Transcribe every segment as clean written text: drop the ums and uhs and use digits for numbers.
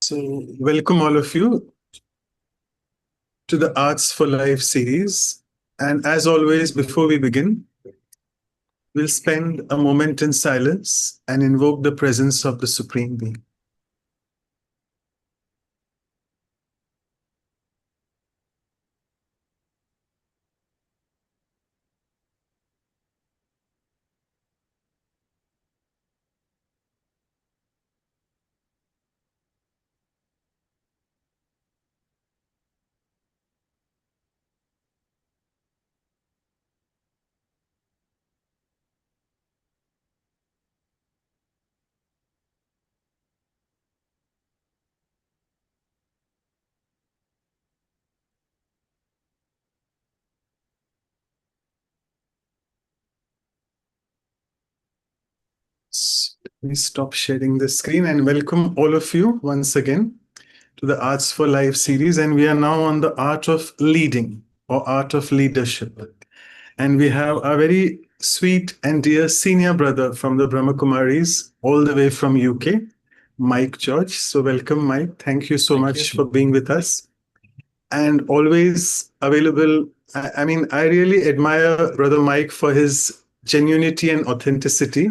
So, welcome all of you to the Arts for Life series. And as always, before we begin, we'll spend a moment in silence and invoke the presence of the Supreme Being. Let me stop sharing the screen and welcome all of you once again to the Arts for Life series. And we are now on the art of leading or art of leadership. And we have a very sweet and dear senior brother from the Brahma Kumaris, all the way from UK, Mike George. So welcome, Mike. Thank you so much for being with us. And always available. I really admire Brother Mike for his genuinity and authenticity.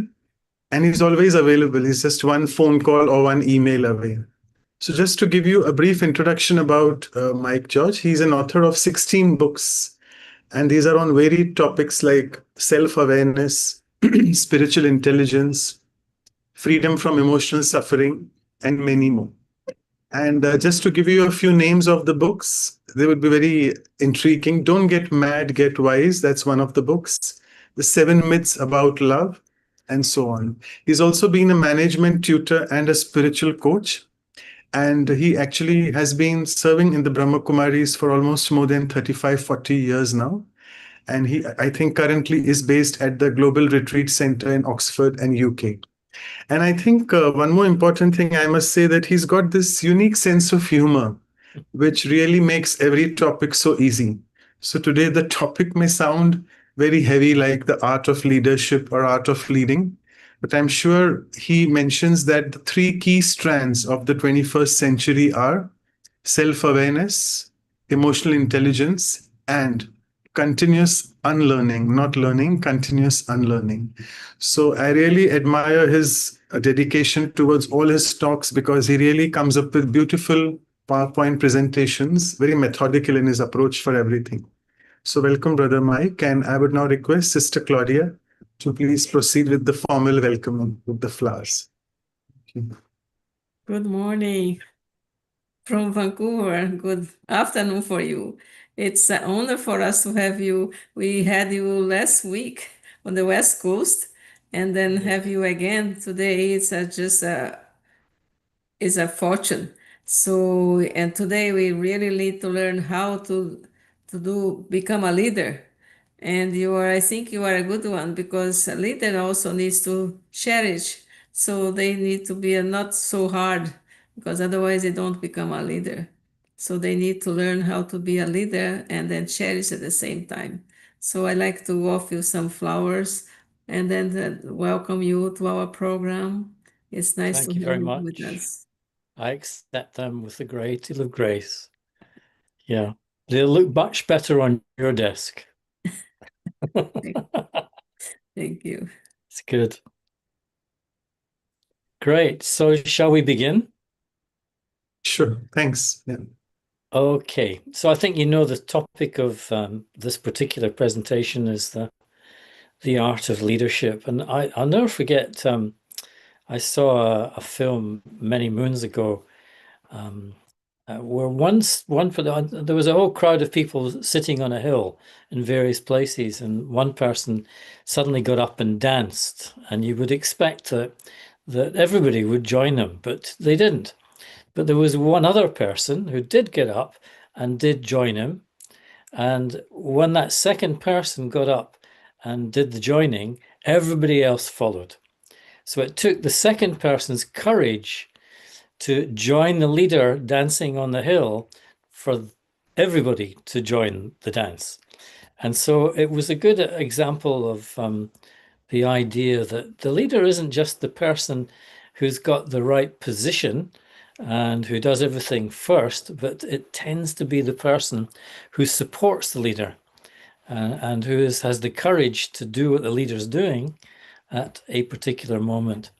And he's always available. He's just one phone call or one email away. So just to give you a brief introduction about Mike George, he's an author of 16 books. And these are on varied topics like self-awareness, spiritual intelligence, freedom from emotional suffering, and many more. And just to give you a few names of the books, they would be very intriguing. Don't Get Mad, Get Wise. That's one of the books. The 7 Myths About Love, and so on. He's also been a management tutor and a spiritual coach. And he actually has been serving in the Brahma Kumaris for almost more than 35, 40 years now. And he, I think, currently is based at the Global Retreat Center in Oxford and UK. And I think one more important thing I must say that he's got this unique sense of humor, which really makes every topic so easy. So today the topic may sound very heavy, like the art of leadership or art of leading, but I'm sure he mentions that the 3 key strands of the 21st century are self-awareness, emotional intelligence, and continuous unlearning, not learning, continuous unlearning. So I really admire his dedication towards all his talks because he really comes up with beautiful PowerPoint presentations, very methodical in his approach for everything. So welcome, Brother Mike, and I would now request Sister Claudia to please proceed with the formal welcome with the flowers. Good morning from Vancouver. Good afternoon for you. It's an honor for us to have you. We had you last week on the West Coast, and then have you again today. It's just is a fortune. So, and today we really need to learn how to become a leader. And I think you are a good one because a leader also needs to cherish. So they need to be not so hard because otherwise they don't become a leader. So they need to learn how to be a leader and then cherish at the same time. So I like to offer you some flowers and then welcome you to our program. It's nice Thank to you very have you much. with us. I accept them with a great deal of grace. Yeah, they'll look much better on your desk. Thank you. It's good. Great. So shall we begin? Sure, thanks. Yeah. Okay. So I think you know the topic of this particular presentation is the art of leadership. And I'll never forget, I saw a film many moons ago where there was a whole crowd of people sitting on a hill in various places, and one person suddenly got up and danced, and you would expect that everybody would join them, but they didn't. But there was one other person who did get up and did join him, and when that second person got up and did the joining, everybody else followed. So it took the second person's courage to join the leader dancing on the hill for everybody to join the dance. And so it was a good example of the idea that the leader isn't just the person who's got the right position and who does everything first, but it tends to be the person who supports the leader and who has the courage to do what the leader's doing at a particular moment.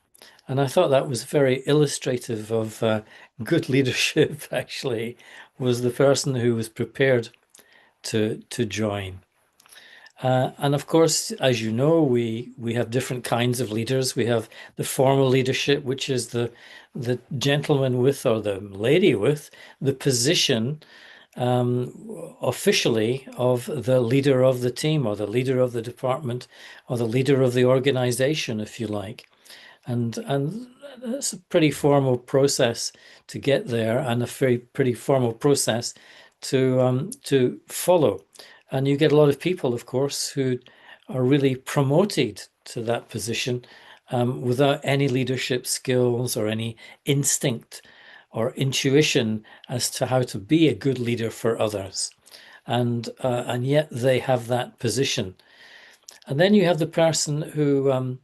And I thought that was very illustrative of good leadership, actually, was the person who was prepared to join. And of course, as you know, we have different kinds of leaders. We have the formal leadership, which is the gentleman with, or the lady with, the position officially of the leader of the team, or the leader of the department, or the leader of the organization, if you like. And that's a pretty formal process to get there, and a pretty formal process to follow. And you get a lot of people, of course, who are really promoted to that position without any leadership skills or any instinct or intuition as to how to be a good leader for others. And yet they have that position. And then you have the person who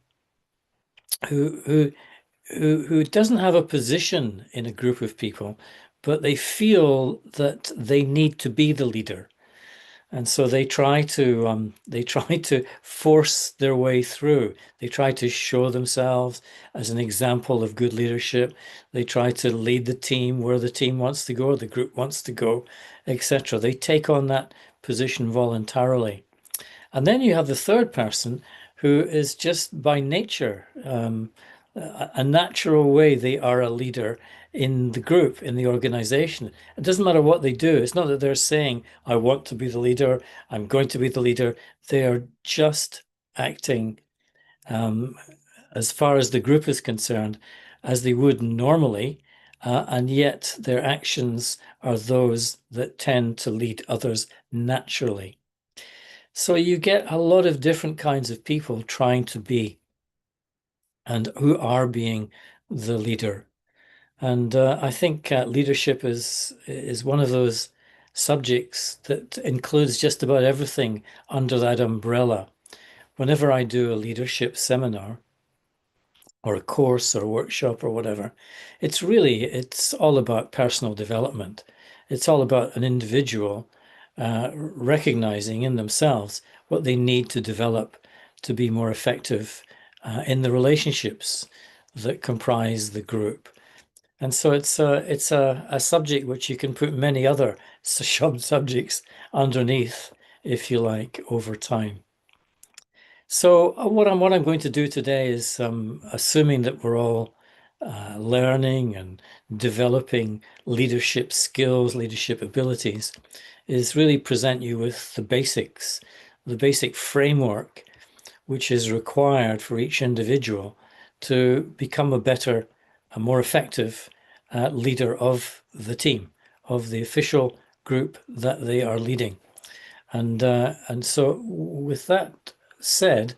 doesn't have a position in a group of people, but they feel that they need to be the leader. And so they try to force their way through. They try to show themselves as an example of good leadership. They try to lead the team where the team wants to go, the group wants to go, etc. They take on that position voluntarily. And then you have the third person who is just by nature, a natural way they are a leader in the group, in the organization. It doesn't matter what they do. It's not that they're saying, I want to be the leader, I'm going to be the leader. They are just acting, as far as the group is concerned, as they would normally, and yet their actions are those that tend to lead others naturally. So you get a lot of different kinds of people trying to be and who are being the leader. And I think leadership is one of those subjects that includes just about everything under that umbrella. Whenever I do a leadership seminar or a course or a workshop or whatever, it's all about personal development. It's all about an individual recognizing in themselves what they need to develop to be more effective in the relationships that comprise the group. And so it's a subject which you can put many other subjects underneath, if you like, over time. So what I'm going to do today is, assuming that we're all learning and developing leadership skills, leadership abilities, is really present you with the basics, the basic framework which is required for each individual to become a better, a more effective leader of the team, of the official group that they are leading. And so with that said,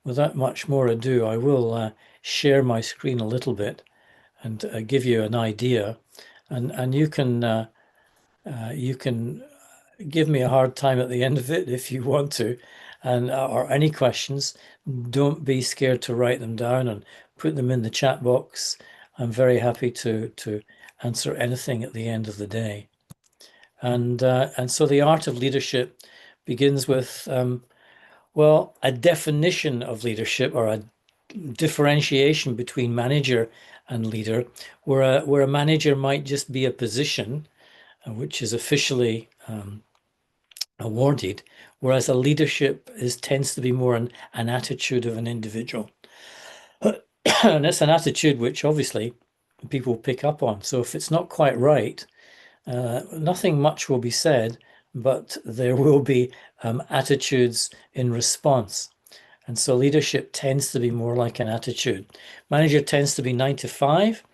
without much more ado, I will share my screen a little bit and give you an idea, and you can give me a hard time at the end of it if you want to, and or any questions. Don't be scared to write them down and put them in the chat box. I'm very happy to answer anything at the end of the day. And so the art of leadership begins with well, a definition of leadership, or a differentiation between manager and leader, where a manager might just be a position which is officially awarded, whereas a leadership tends to be more an attitude of an individual. And it's an attitude which obviously people pick up on. So if it's not quite right, nothing much will be said, but there will be attitudes in response. And so leadership tends to be more like an attitude. Manager tends to be 9 to 5,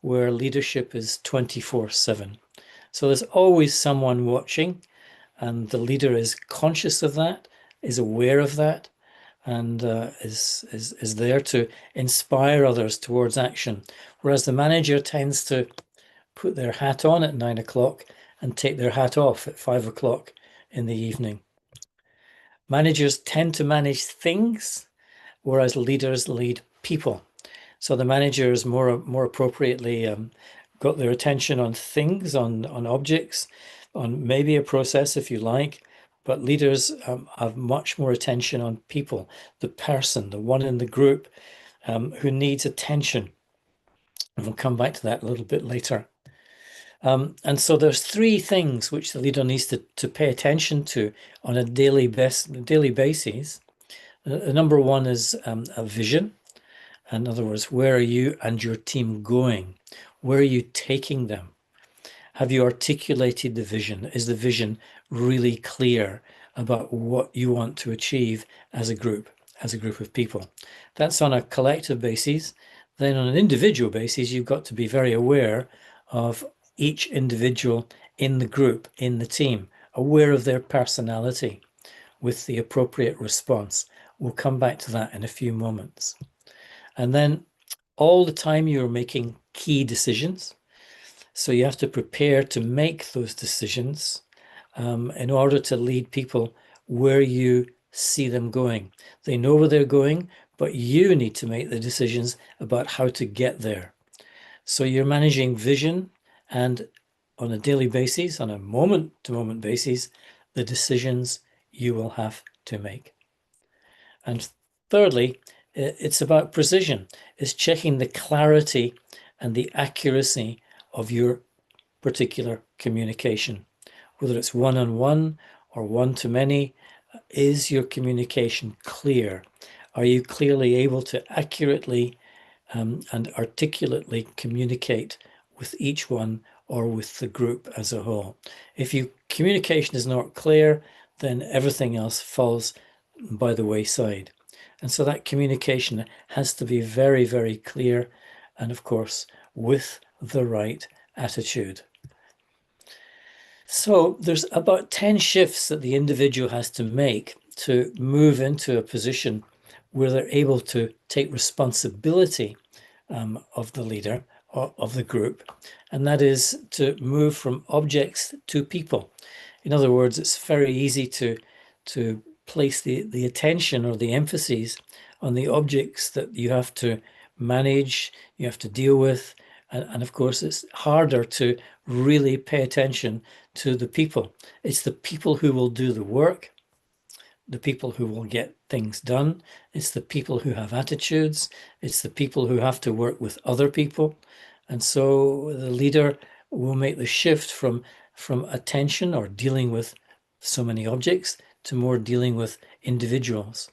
where leadership is 24/7. So there's always someone watching, and the leader is conscious of that, is aware of that, and is there to inspire others towards action. Whereas the manager tends to put their hat on at 9 o'clock and take their hat off at 5 o'clock in the evening. Managers tend to manage things, whereas leaders lead people. So the manager is more appropriately got their attention on things, on objects, on maybe a process if you like, but leaders have much more attention on people, the person, the one in the group who needs attention. And we'll come back to that a little bit later. And so there's three things which the leader needs to pay attention to on a daily basis. Number one is a vision. In other words, where are you and your team going? Where are you taking them? Have you articulated the vision? Is the vision really clear about what you want to achieve as a group of people? That's on a collective basis. Then on an individual basis, you've got to be very aware of each individual in the group, in the team, aware of their personality with the appropriate response. We'll come back to that in a few moments. And then all the time you're making key decisions. So you have to prepare to make those decisions in order to lead people where you see them going. They know where they're going, but you need to make the decisions about how to get there. So you're managing vision and on a daily basis, on a moment-to-moment basis, the decisions you will have to make. And thirdly, it's about precision. It's checking the clarity and the accuracy of your particular communication. Whether it's one-on-one or one-to-many, is your communication clear? Are you clearly able to accurately and articulately communicate with each one or with the group as a whole? If your communication is not clear, then everything else falls by the wayside. And so that communication has to be very, very clear and, of course, with the right attitude. So there's about 10 shifts that the individual has to make to move into a position where they're able to take responsibility of the leader or of the group, and that is to move from objects to people. In other words, it's very easy to place the attention or the emphasis on the objects that you have to manage, you have to deal with, and of course it's harder to really pay attention to the people. It's the people who will do the work, the people who will get things done. It's the people who have attitudes. It's the people who have to work with other people. And so the leader will make the shift from attention or dealing with so many objects to more dealing with individuals.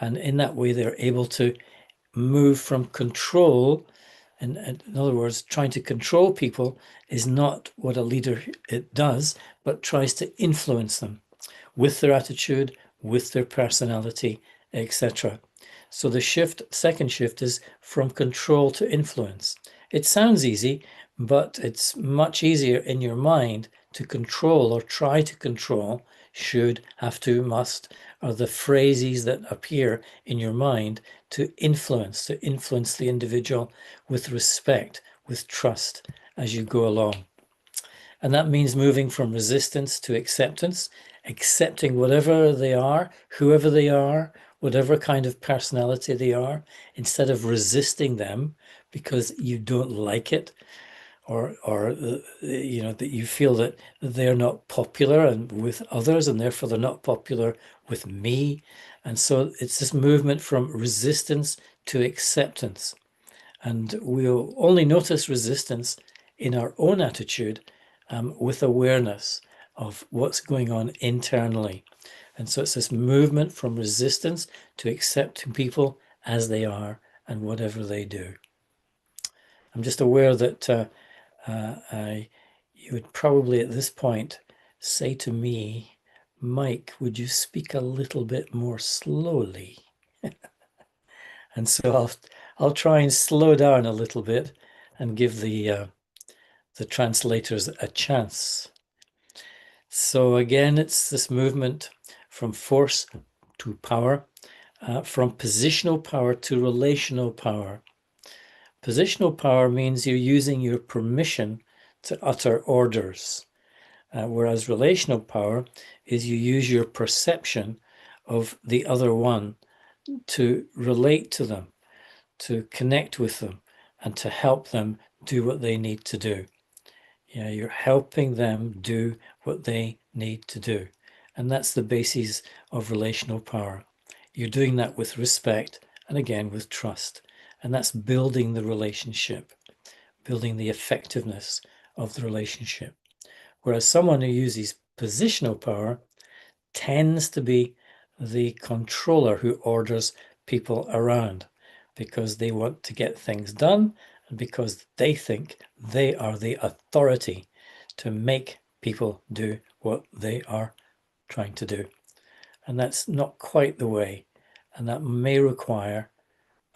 And in that way, they're able to move from control. And in other words, trying to control people is not what a leader does, but tries to influence them with their attitude, with their personality, etc. So the second shift is from control to influence. It sounds easy, but it's much easier in your mind to control or try to control. Should, have to, must are the phrases that appear in your mind to influence the individual with respect, with trust as you go along. And that means moving from resistance to acceptance, accepting whatever they are, whoever they are, whatever kind of personality they are, instead of resisting them because you don't like it, or that you feel that they're not popular and with others, and therefore they're not popular with me. And so it's this movement from resistance to acceptance. And we'll only notice resistance in our own attitude with awareness of what's going on internally. And so it's this movement from resistance to accepting people as they are and whatever they do. I'm just aware that you would probably at this point say to me, Mike, would you speak a little bit more slowly? And so I'll try and slow down a little bit and give the translators a chance. So again, it's this movement from force to power, from positional power to relational power. Positional power means you're using your permission to utter orders, whereas relational power is you use your perception of the other one to relate to them, to connect with them, and to help them do what they need to do. Yeah, you're helping them do what they need to do. And that's the basis of relational power. You're doing that with respect and again with trust. And that's building the relationship, building the effectiveness of the relationship. Whereas someone who uses positional power tends to be the controller who orders people around because they want to get things done and because they think they are the authority to make people do what they are trying to do. And that's not quite the way. And that may require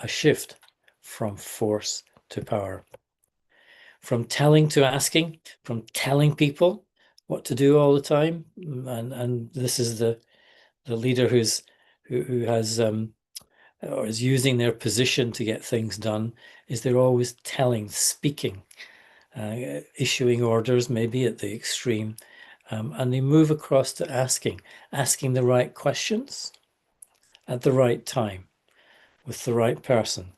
a shift from force to power, from telling to asking, from telling people what to do all the time. And this is the leader who has or is using their position to get things done, is they're always telling, speaking, issuing orders, maybe at the extreme, and they move across to asking the right questions at the right time with the right person.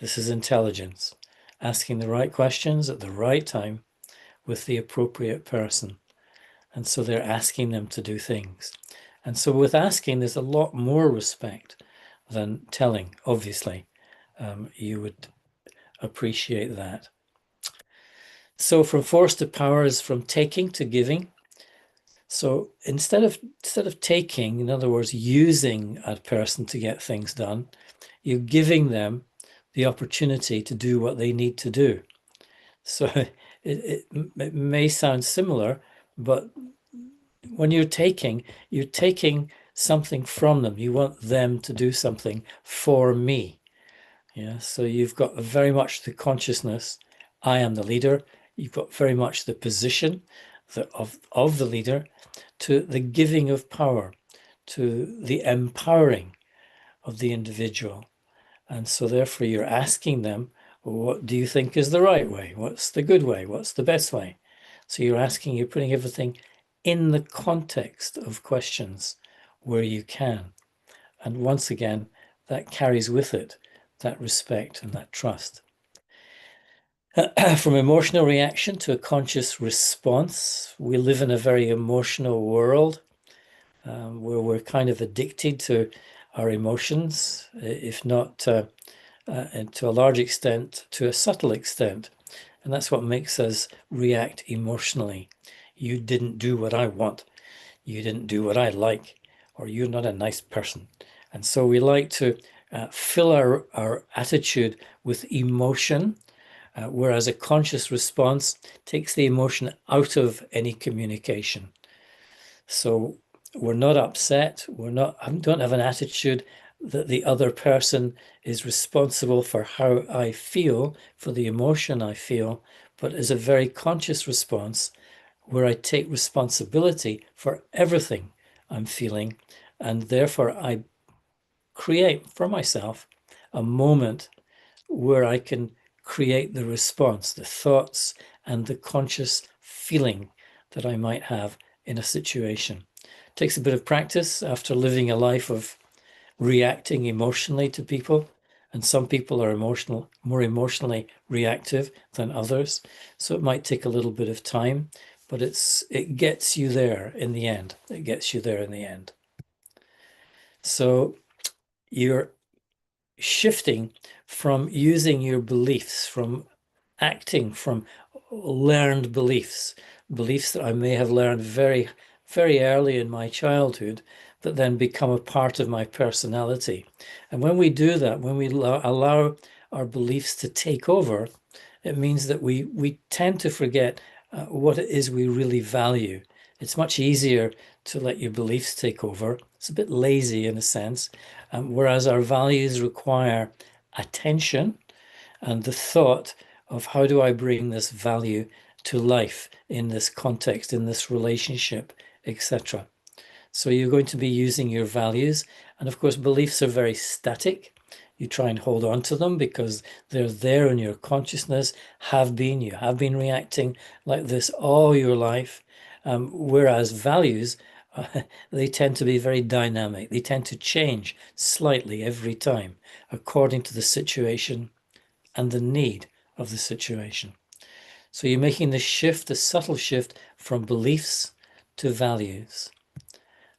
This is intelligence. Asking the right questions at the right time with the appropriate person. And so they're asking them to do things. And so with asking, there's a lot more respect than telling, obviously. You would appreciate that. So from force to power is from taking to giving. So instead of taking, in other words, using a person to get things done, you're giving them the opportunity to do what they need to do. So it may sound similar, but when you're taking something from them. You want them to do something for me. Yeah. So you've got very much the consciousness, I am the leader. You've got very much the position of the leader, to the giving of power, to the empowering of the individual. And so therefore you're asking them, what do you think is the right way? What's the good way? What's the best way? So you're putting everything in the context of questions where you can. And once again, that carries with it that respect and that trust. From emotional reaction to a conscious response, we live in a very emotional world where we're kind of addicted to our emotions, if not and to a large extent, to a subtle extent. And that's what makes us react emotionally. You didn't do what I want. You didn't do what I like, or you're not a nice person. And so we like to fill our attitude with emotion, whereas a conscious response takes the emotion out of any communication. So we're not upset. Don't have an attitude that the other person is responsible for how I feel, for the emotion I feel, but is a very conscious response where I take responsibility for everything I'm feeling, and therefore I create for myself a moment where I can create the response, the thoughts, and the conscious feeling that I might have in a situation. It takes a bit of practice after living a life of reacting emotionally to people. And some people are more emotionally reactive than others. So it might take a little bit of time, but it gets you there in the end. It gets you there in the end. So you're shifting from using your beliefs, from acting from learned beliefs that I may have learned very, very early in my childhood, that then become a part of my personality. And when we do that, when we allow our beliefs to take over, it means that we tend to forget what it is we really value. It's much easier to let your beliefs take over. It's a bit lazy in a sense, whereas our values require attention and the thought of how do I bring this value to life in this context, in this relationship, etc. So you're going to be using your values. And of course, beliefs are very static. You try and hold on to them because they're there in your consciousness, you have been reacting like this all your life. Whereas values, they tend to be very dynamic. They tend to change slightly every time according to the situation and the need of the situation. So you're making the shift, the subtle shift from beliefs to values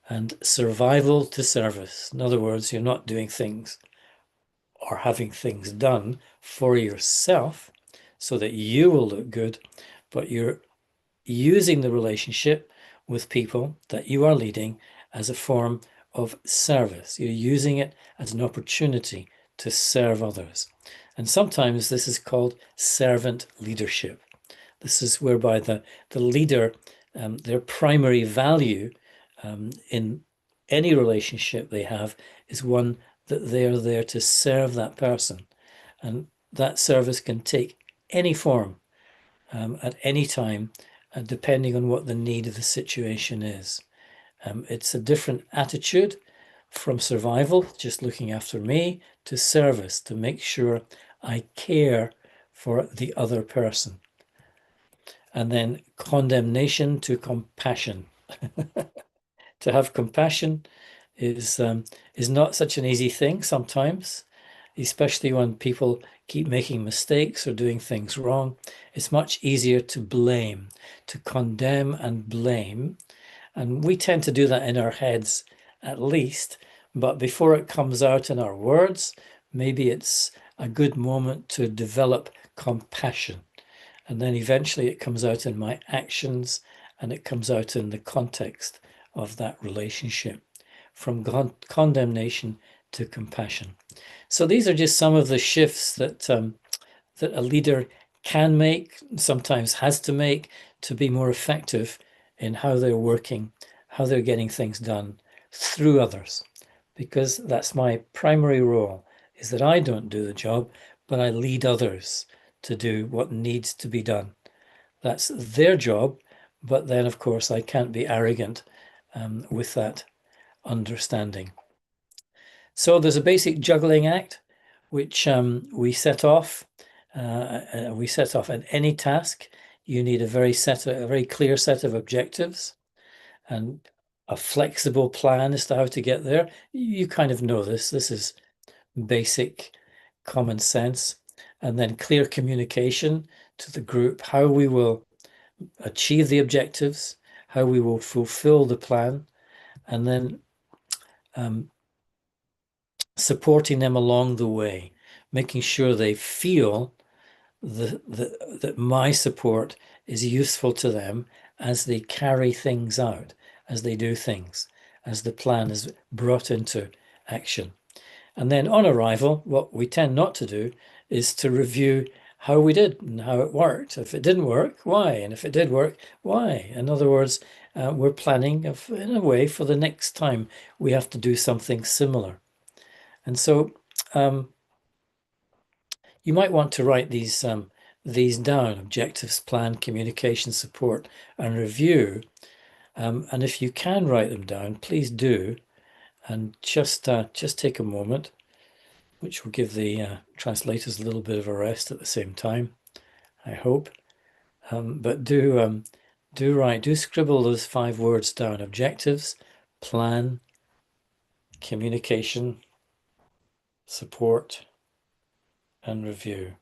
and survival to service. In other words, you're not doing things or having things done for yourself so that you will look good, but you're using the relationship with people that you are leading as a form of service. You're using it as an opportunity to serve others. And sometimes this is called servant leadership. This is whereby the leader, their primary value in any relationship they have is one that they are there to serve that person. And that service can take any form at any time, depending on what the need of the situation is. It's a different attitude from survival, just looking after me, to service, to make sure I care for the other person. And then condemnation to compassion. To have compassion is not such an easy thing sometimes, especially when people keep making mistakes or doing things wrong. It's much easier to blame, to condemn and blame. And we tend to do that in our heads at least, but before it comes out in our words, maybe it's a good moment to develop compassion. And then eventually it comes out in my actions and it comes out in the context of that relationship, from condemnation to compassion. So these are just some of the shifts that that a leader can make, sometimes has to make, to be more effective in how they're working, how they're getting things done through others. Because that's my primary role, is that I don't do the job, but I lead others to do what needs to be done. That's their job, but then, of course, I can't be arrogant with that understanding. So there's a basic juggling act, which we set off. We set off at any task. You need a very clear set of objectives and a flexible plan as to how to get there. You kind of know this. This is basic common sense. And then clear communication to the group, how we will achieve the objectives, how we will fulfill the plan, and then supporting them along the way, making sure they feel that my support is useful to them as they carry things out, as they do things, as the plan is brought into action. And then on arrival, what we tend not to do is to review how we did and how it worked. If it didn't work, why? And if it did work, why? In other words, we're planning in a way for the next time we have to do something similar. And so you might want to write these down: objectives, plan, communication, support, and review. And if you can write them down, please do. And just take a moment, which will give the translators a little bit of a rest at the same time, I hope. But do scribble those 5 words down: objectives, plan, communication, support, and review.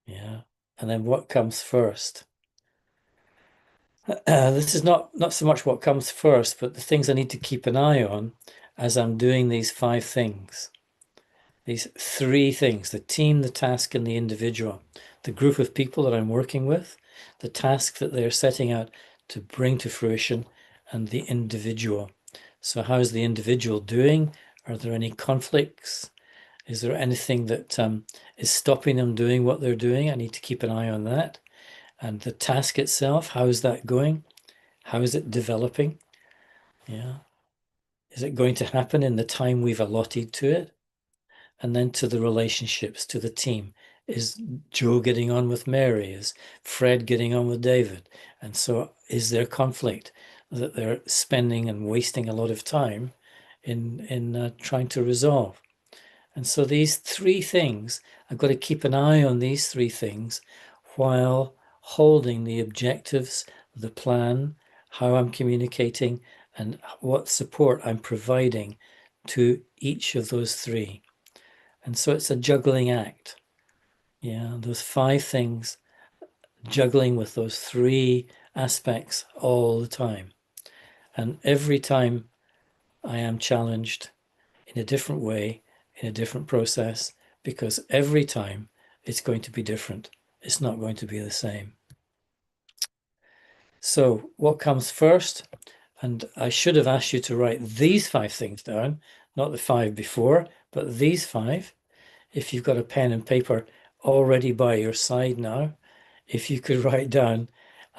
Yeah. And then what comes first? This is not so much what comes first, but the things I need to keep an eye on as I'm doing these 5 things. These 3 things: the team, the task, and the individual. The group of people that I'm working with, the task that they're setting out to bring to fruition, and the individual. So how's the individual doing? Are there any conflicts? Is there anything that is stopping them doing what they're doing? I need to keep an eye on that. And the task itself, how is that going? How is it developing? Yeah. Is it going to happen in the time we've allotted to it? And then to the relationships, to the team. Is Joe getting on with Mary? Is Fred getting on with David? And so is there conflict that they're spending and wasting a lot of time in trying to resolve? And so these 3 things, I've got to keep an eye on these 3 things while holding the objectives, the plan, how I'm communicating, and what support I'm providing to each of those three. And so it's a juggling act. Yeah, those 5 things, juggling with those 3 aspects all the time. And every time I am challenged in a different way, in a different process, because every time it's going to be different. It's not going to be the same. So what comes first? And I should have asked you to write these 5 things down, not the 5 before, but these 5. If you've got a pen and paper already by your side now, if you could write down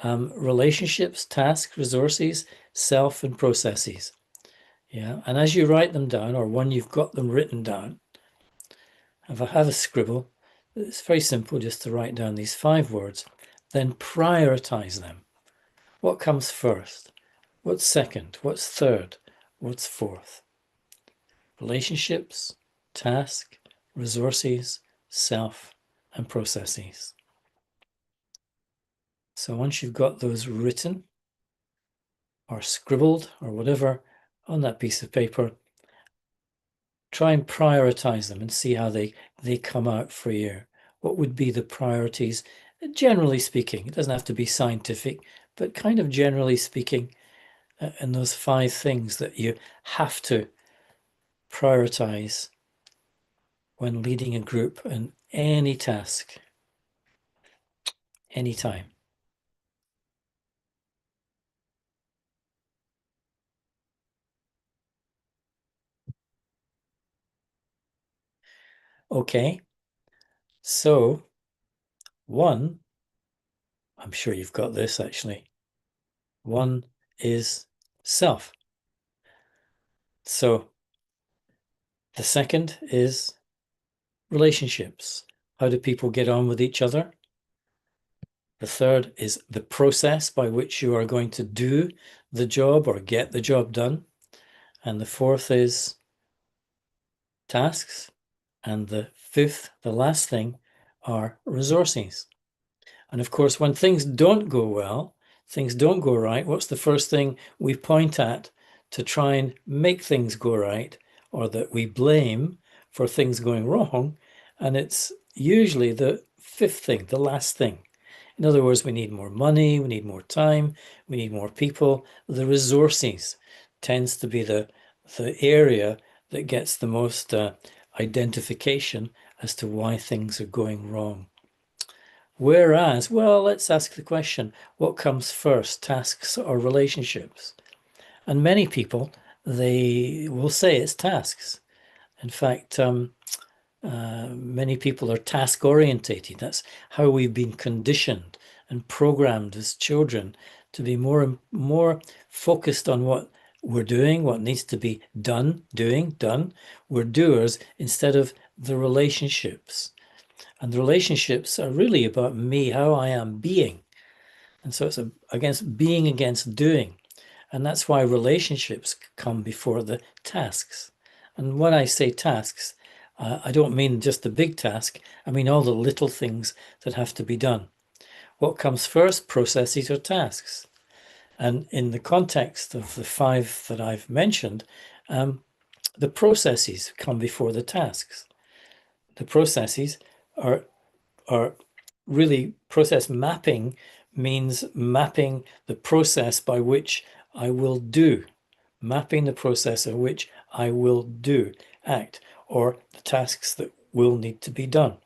relationships, tasks, resources, self, and processes. Yeah, and as you write them down, or when you've got them written down, have a scribble. It's very simple just to write down these 5 words, then prioritize them. What comes first? What's second? What's third? What's fourth? Relationships, task, resources, self, and processes. So once you've got those written or scribbled or whatever on that piece of paper, try and prioritize them and see how they come out for you. What would be the priorities? Generally speaking, it doesn't have to be scientific, but kind of generally speaking, and those 5 things that you have to prioritize when leading a group in any task, anytime. Okay, so 1, I'm sure you've got this actually. 1 is self. So the second is relationships. How do people get on with each other? The third is the process by which you are going to do the job or get the job done. And the fourth is tasks. And the fifth, the last thing, are resources. And of course, when things don't go well, things don't go right, what's the first thing we point at to try and make things go right, or that we blame for things going wrong? And it's usually the 5th thing, the last thing. In other words, we need more money, we need more time, we need more people. The resources tends to be the area that gets the most identification as to why things are going wrong. Whereas, well, let's ask the question, what comes first, tasks or relationships? And many people, they will say it's tasks. In fact, many people are task orientated. That's how we've been conditioned and programmed as children to be more focused on what we're doing, what needs to be done, done. We're doers instead of the relationships. And the relationships are really about me, how I am being. And so it's being against doing. And that's why relationships come before the tasks. And when I say tasks, I don't mean just the big task. I mean all the little things that have to be done. What comes first, processes or tasks? And in the context of the 5 that I've mentioned, the processes come before the tasks. The processes are really, process mapping means mapping the process by which I will do, mapping the process of which I will do, act, or the tasks that will need to be done.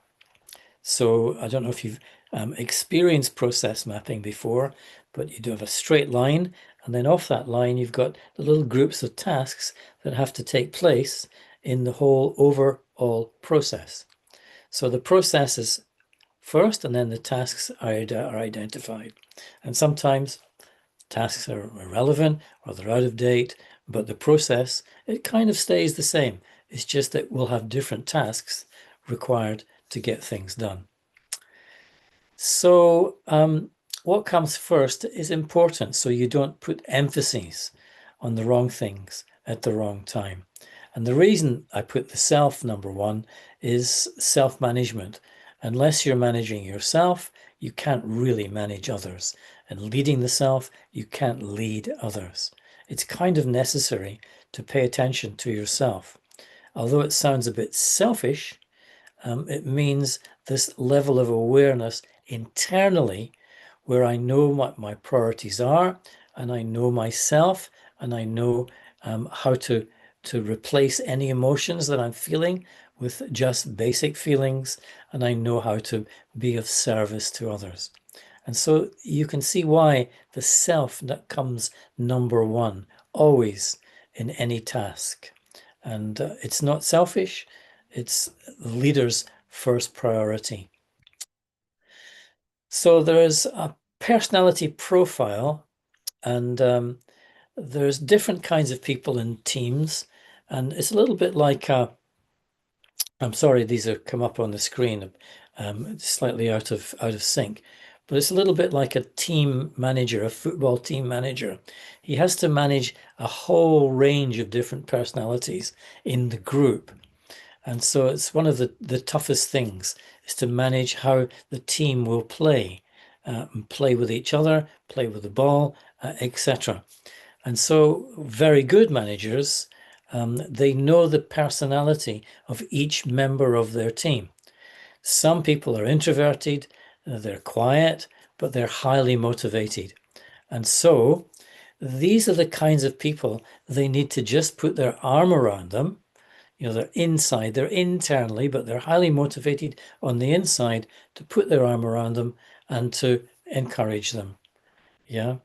So I don't know if you've experienced process mapping before, but you do have a straight line, and then off that line you've got the little groups of tasks that have to take place in the whole overall process. So the process is first, and then the tasks are identified. And sometimes tasks are irrelevant or they're out of date, but the process, it kind of stays the same. It's just that we'll have different tasks required to get things done. So what comes first is important, so you don't put emphasis on the wrong things at the wrong time. And the reason I put the self number 1 is self-management. Unless you're managing yourself, you can't really manage others. And leading the self, you can't lead others. It's kind of necessary to pay attention to yourself. Although it sounds a bit selfish, it means this level of awareness internally where I know what my priorities are, and I know myself, and I know how to replace any emotions that I'm feeling with just basic feelings, and I know how to be of service to others. And so you can see why the self that comes number one always in any task. And it's not selfish, it's the leader's first priority. So there is a personality profile, and there's different kinds of people in teams. And it's a little bit like I'm sorry, these have come up on the screen, slightly out of sync. But it's a little bit like a team manager, a football team manager. He has to manage a whole range of different personalities in the group. And so it's one of the toughest things is to manage how the team will play, play with each other, play with the ball, etc. And so very good managers, they know the personality of each member of their team. Some people are introverted, they're quiet, but they're highly motivated. And so these are the kinds of people they need to just put their arm around them. You know, they're inside, they're internally, but they're highly motivated on the inside to put their arm around them and to encourage them. Yeah.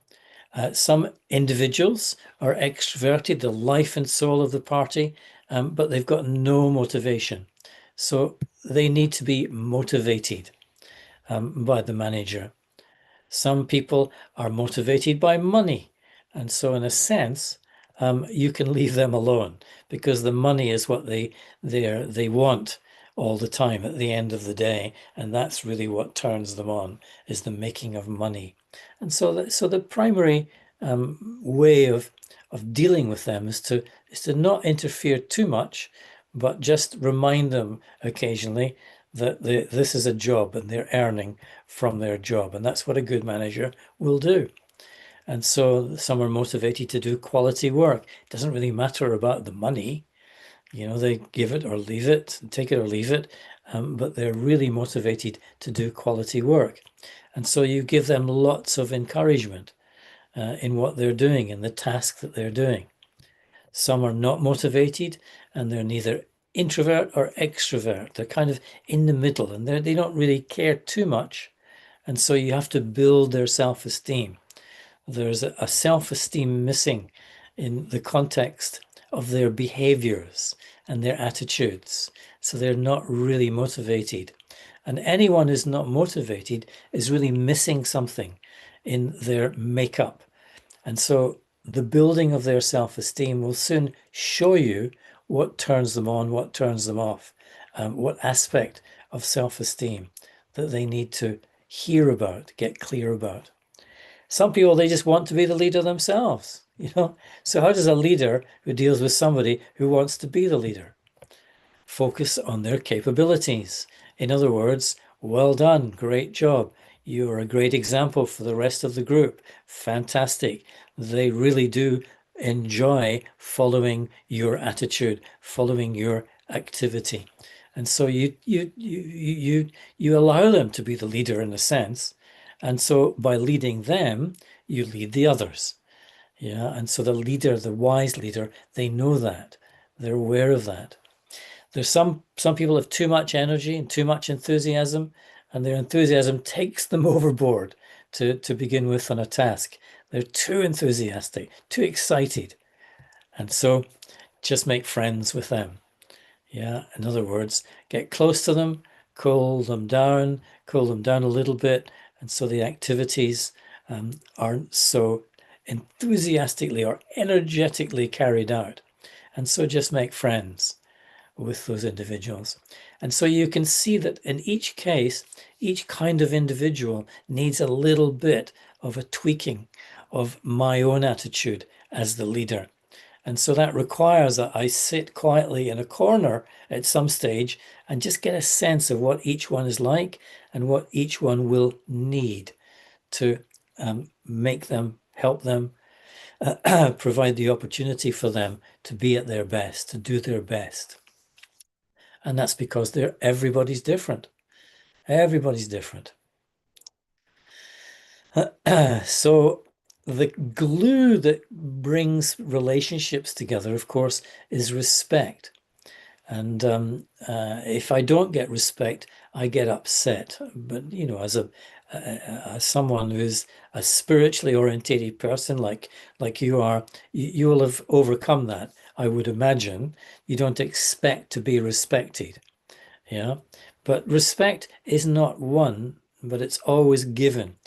Some individuals are extroverted, the life and soul of the party, but they've got no motivation. So they need to be motivated by the manager. Some people are motivated by money. And so in a sense, you can leave them alone because the money is what they want all the time at the end of the day. And that's really what turns them on, is the making of money. And so the primary way of dealing with them is to not interfere too much, but just remind them occasionally that this is a job and they're earning from their job. And that's what a good manager will do. And so some are motivated to do quality work. It doesn't really matter about the money. You know, they give it or leave it, take it or leave it, but they're really motivated to do quality work. And so you give them lots of encouragement in what they're doing, in the task that they're doing. Some are not motivated and they're neither introvert or extrovert. They're kind of in the middle and they don't really care too much. And so you have to build their self-esteem. There's a self-esteem missing in the context of their behaviors and their attitudes. So they're not really motivated. And anyone who's not motivated is really missing something in their makeup. And so the building of their self-esteem will soon show you what turns them on, what turns them off, what aspect of self-esteem that they need to hear about, get clear about. Some people, they just want to be the leader themselves, you know. So how does a leader who deals with somebody who wants to be the leader focus on their capabilities? In other words, well done, great job. You are a great example for the rest of the group. Fantastic. They really do enjoy following your attitude, following your activity. And so you allow them to be the leader in a sense. And so by leading them, you lead the others. Yeah. And so the leader, the wise leader, they know that. They're aware of that. There's some people have too much energy and too much enthusiasm, and their enthusiasm takes them overboard to begin with on a task. They're too enthusiastic, too excited. And so just make friends with them. Yeah, in other words, get close to them, cool them down a little bit. And so the activities aren't so enthusiastically or energetically carried out. And so just make friends with those individuals. And so you can see that in each case, each kind of individual needs a little bit of a tweaking of my own attitude as the leader. And so that requires that I sit quietly in a corner at some stage and just get a sense of what each one is like and what each one will need to make them, help them, provide the opportunity for them to be at their best, to do their best. And that's because everybody's different. Everybody's different. So the glue that brings relationships together, of course, is respect. And if I don't get respect, I get upset. But you know, as someone who's a spiritually orientated person, like you are, you will have overcome that. I would imagine you don't expect to be respected. Yeah, but respect is not won, but it's always given.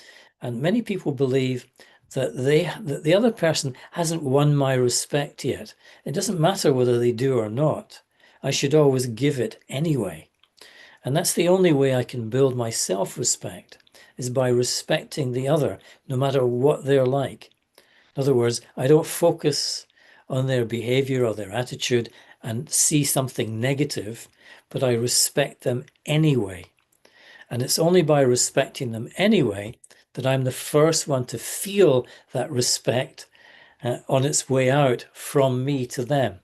And many people believe that that the other person hasn't won my respect yet. It doesn't matter whether they do or not. I should always give it anyway. And that's the only way I can build my self-respect, is by respecting the other, no matter what they're like. In other words, I don't focus on their behavior or their attitude and see something negative, but I respect them anyway. And it's only by respecting them anyway that I'm the first one to feel that respect on its way out from me to them.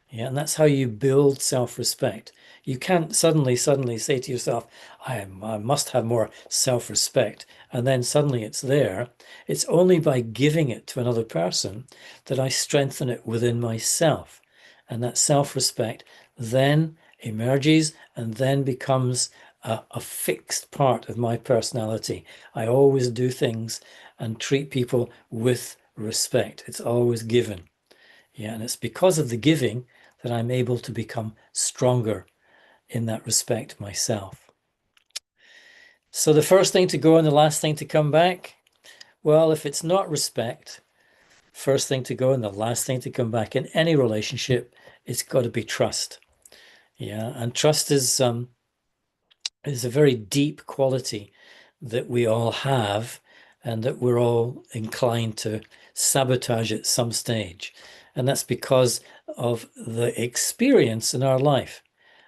Yeah, and that's how you build self-respect. You can't suddenly say to yourself, I must have more self-respect, and then suddenly it's there. It's only by giving it to another person that I strengthen it within myself. And that self-respect then emerges and then becomes a fixed part of my personality. I always do things and treat people with respect. It's always given. Yeah, and it's because of the giving that I'm able to become stronger in that respect myself. So the first thing to go and the last thing to come back, well, if it's not respect, first thing to go and the last thing to come back in any relationship, it's got to be trust. Yeah, and trust is a very deep quality that we all have and that we're all inclined to sabotage at some stage. And that's because of the experience in our life,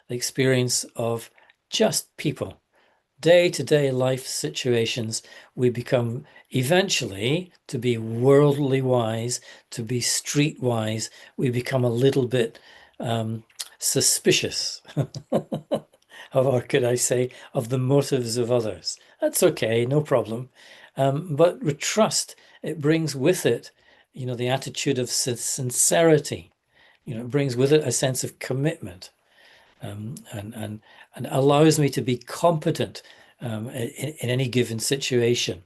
the experience of just people, day-to-day life situations. We become eventually, to be worldly wise, to be street wise, we become a little bit suspicious of, or could I say, of the motives of others. That's okay, no problem. But with trust, it brings with it, you know, the attitude of sincerity. You know, it brings with it a sense of commitment, and allows me to be competent in any given situation.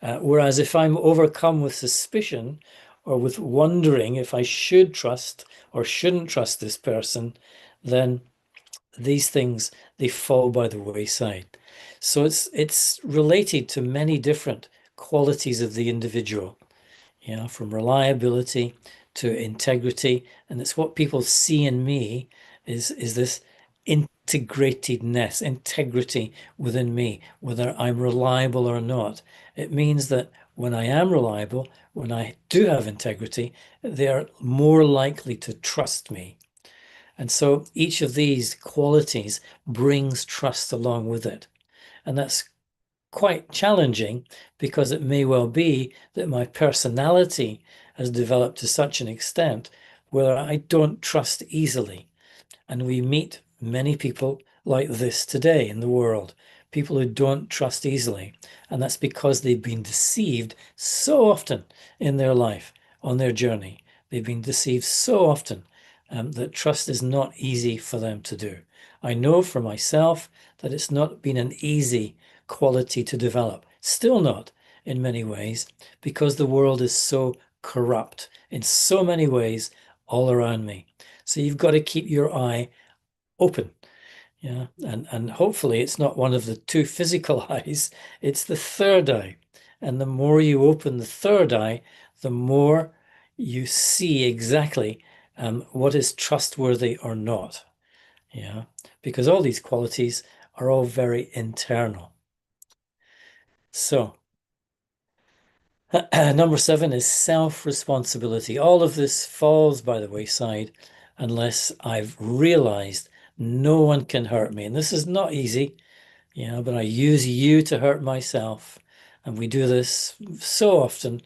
Whereas if I'm overcome with suspicion or with wondering if I should trust or shouldn't trust this person, then these things, they fall by the wayside. So it's related to many different qualities of the individual, you know, from reliability to integrity. And it's what people see in me is this integratedness, integrity within me, whether I'm reliable or not. It means that when I am reliable, when I do have integrity, they are more likely to trust me. And so each of these qualities brings trust along with it. And that's quite challenging because it may well be that my personality has developed to such an extent where I don't trust easily. And we meet many people like this today in the world, people who don't trust easily. And that's because they've been deceived so often in their life, on their journey. They've been deceived so often that trust is not easy for them to do. I know for myself that it's not been an easy quality to develop. Still not in many ways, because the world is so corrupt in so many ways all around me. So you've got to keep your eye open. Yeah, and hopefully it's not one of the two physical eyes, it's the third eye. And the more you open the third eye, the more you see exactly what is trustworthy or not. Yeah, because all these qualities are all very internal. So number 7 is self-responsibility. All of this falls by the wayside unless I've realized no one can hurt me. And this is not easy, you know, but I use you to hurt myself. And we do this so often.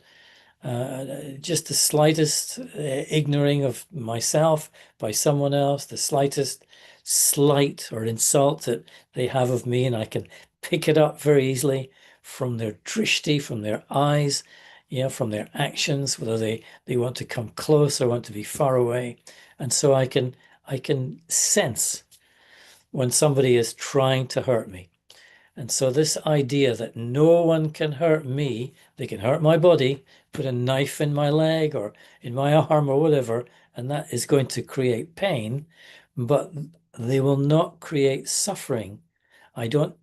just the slightest ignoring of myself by someone else, the slightest slight or insult that they have of me, and I can pick it up very easily from their drishti, from their eyes, from their actions, whether they want to come close or want to be far away. And so I can sense when somebody is trying to hurt me. And so this idea that no one can hurt me, they can hurt my body, put a knife in my leg or in my arm or whatever, and that is going to create pain, but they will not create suffering. I don't,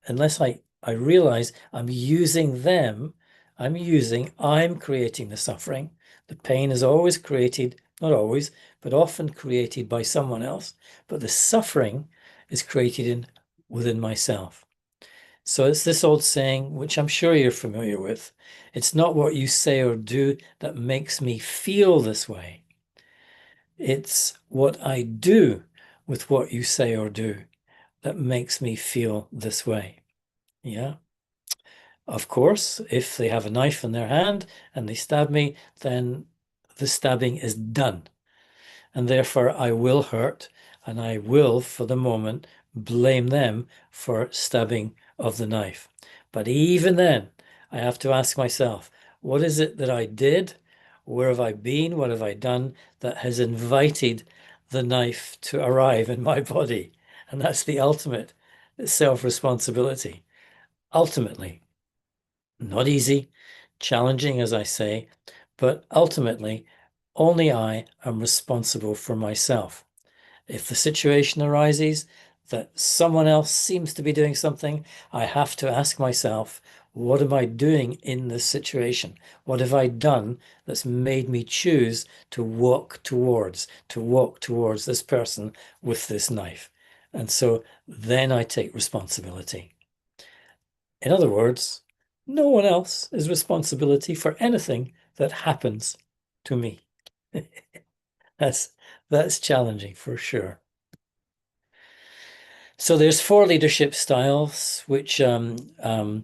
unless I realize I'm using them, I'm creating the suffering. The pain is always created, not always, but often created by someone else, but the suffering is created within myself. So it's this old saying, which I'm sure you're familiar with. It's not what you say or do that makes me feel this way. It's what I do with what you say or do that makes me feel this way. Yeah. Of course, if they have a knife in their hand and they stab me, then the stabbing is done. And therefore I will hurt, and I will, for the moment, blame them for stabbing of the knife. But even then, I have to ask myself, what is it that I did? Where have I been? What have I done that has invited the knife to arrive in my body? And that's the ultimate self-responsibility. Ultimately, not easy, challenging, as I say, but ultimately, only I am responsible for myself. If the situation arises that someone else seems to be doing something, I have to ask myself, what am I doing in this situation? What have I done that's made me choose to walk towards this person with this knife? And so then I take responsibility. In other words, no one else is responsibility for anything that happens to me. That's challenging for sure. So there's 4 leadership styles, which I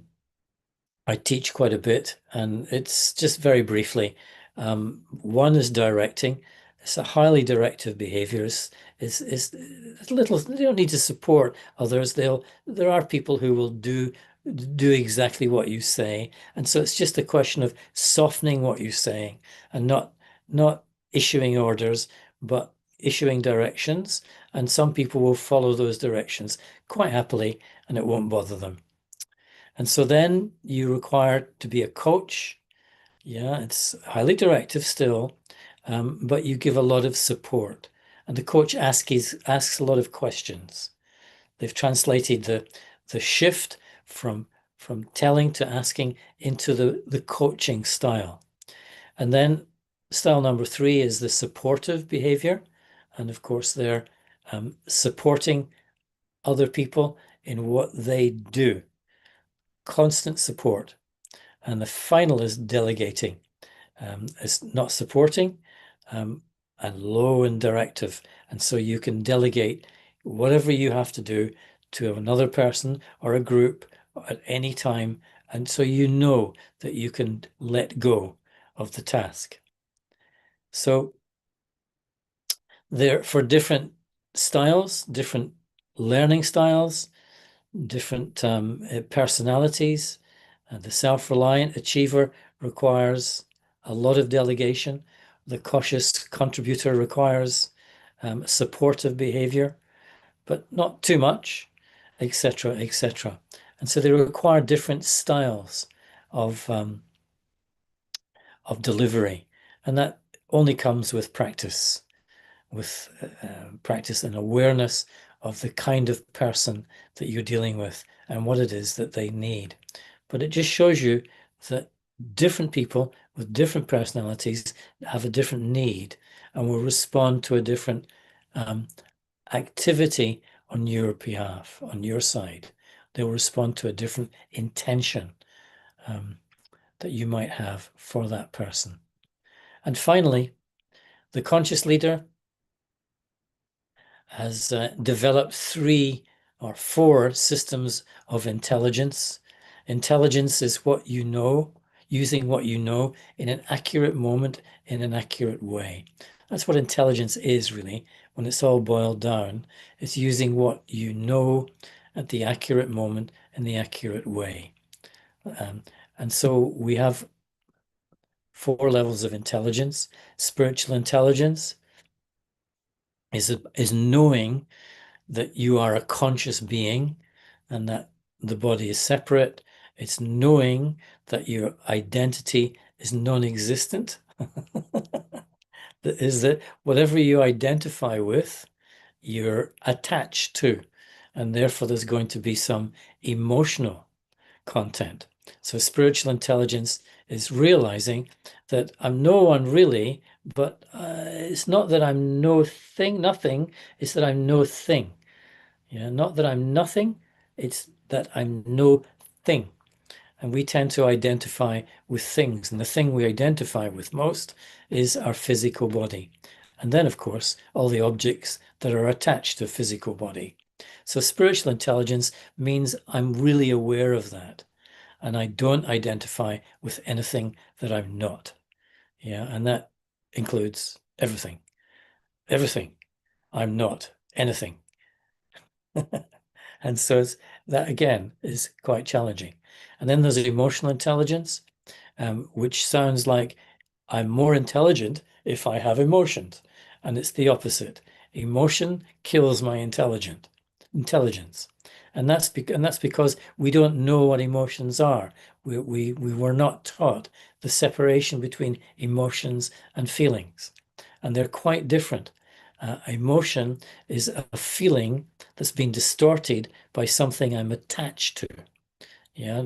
teach quite a bit, and it's just very briefly. One is directing. It's a highly directive behavior. It's little. They don't need to support others. There are people who will do exactly what you say, and so it's just a question of softening what you're saying and not issuing orders, but issuing directions. And some people will follow those directions quite happily, and it won't bother them. And so then you require to be a coach. Yeah, it's highly directive still, but you give a lot of support. And the coach asks a lot of questions. They've translated the shift from telling to asking into the coaching style. And then style number 3 is the supportive behavior. And of course, they're supporting other people in what they do. Constant support. And the final is delegating. It's not supporting and low and directive. And so you can delegate whatever you have to do to another person or a group at any time. And so you know that you can let go of the task. So for different styles, different learning styles, different personalities. The self-reliant achiever requires a lot of delegation. The cautious contributor requires supportive behavior, but not too much, etc., etc. And so they require different styles of delivery, and that only comes with practice. With practice and awareness of the kind of person that you're dealing with and what it is that they need. But it just shows you that different people with different personalities have a different need and will respond to a different activity on your behalf, on your side. They'll respond to a different intention that you might have for that person. And finally, the conscious leader has developed 3 or 4 systems of intelligence. Intelligence is what you know. using what you know in an accurate moment, in an accurate way. That's what intelligence is, really, when it's all boiled down. It's using what you know at the accurate moment in the accurate way. And so we have 4 levels of intelligence. Spiritual intelligence is knowing that you are a conscious being and that the body is separate. It's knowing that your identity is non-existent. That is that whatever you identify with, you're attached to, and therefore there's going to be some emotional content. So spiritual intelligence is realizing that I'm no one really, but it's not that I'm nothing, it's that I'm no thing. Yeah, not that I'm nothing, it's that I'm no thing. And we tend to identify with things, and the thing we identify with most is our physical body. And then, of course, all the objects that are attached to a physical body. So spiritual intelligence means I'm really aware of that. And I don't identify with anything that I'm not. Yeah, and that includes everything. Everything. I'm not anything. And so that again is quite challenging. And then there's emotional intelligence, which sounds like I'm more intelligent if I have emotions. And it's the opposite. Emotion kills my intelligence. And that's because we don't know what emotions are. We were not taught the separation between emotions and feelings. And they're quite different. Emotion is a feeling that's been distorted by something I'm attached to. Yeah,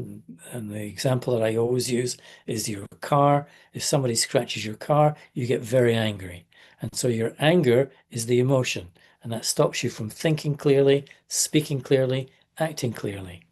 and the example that I always use is your car. If somebody scratches your car, you get very angry. And so your anger is the emotion, and that stops you from thinking clearly, speaking clearly, acting clearly.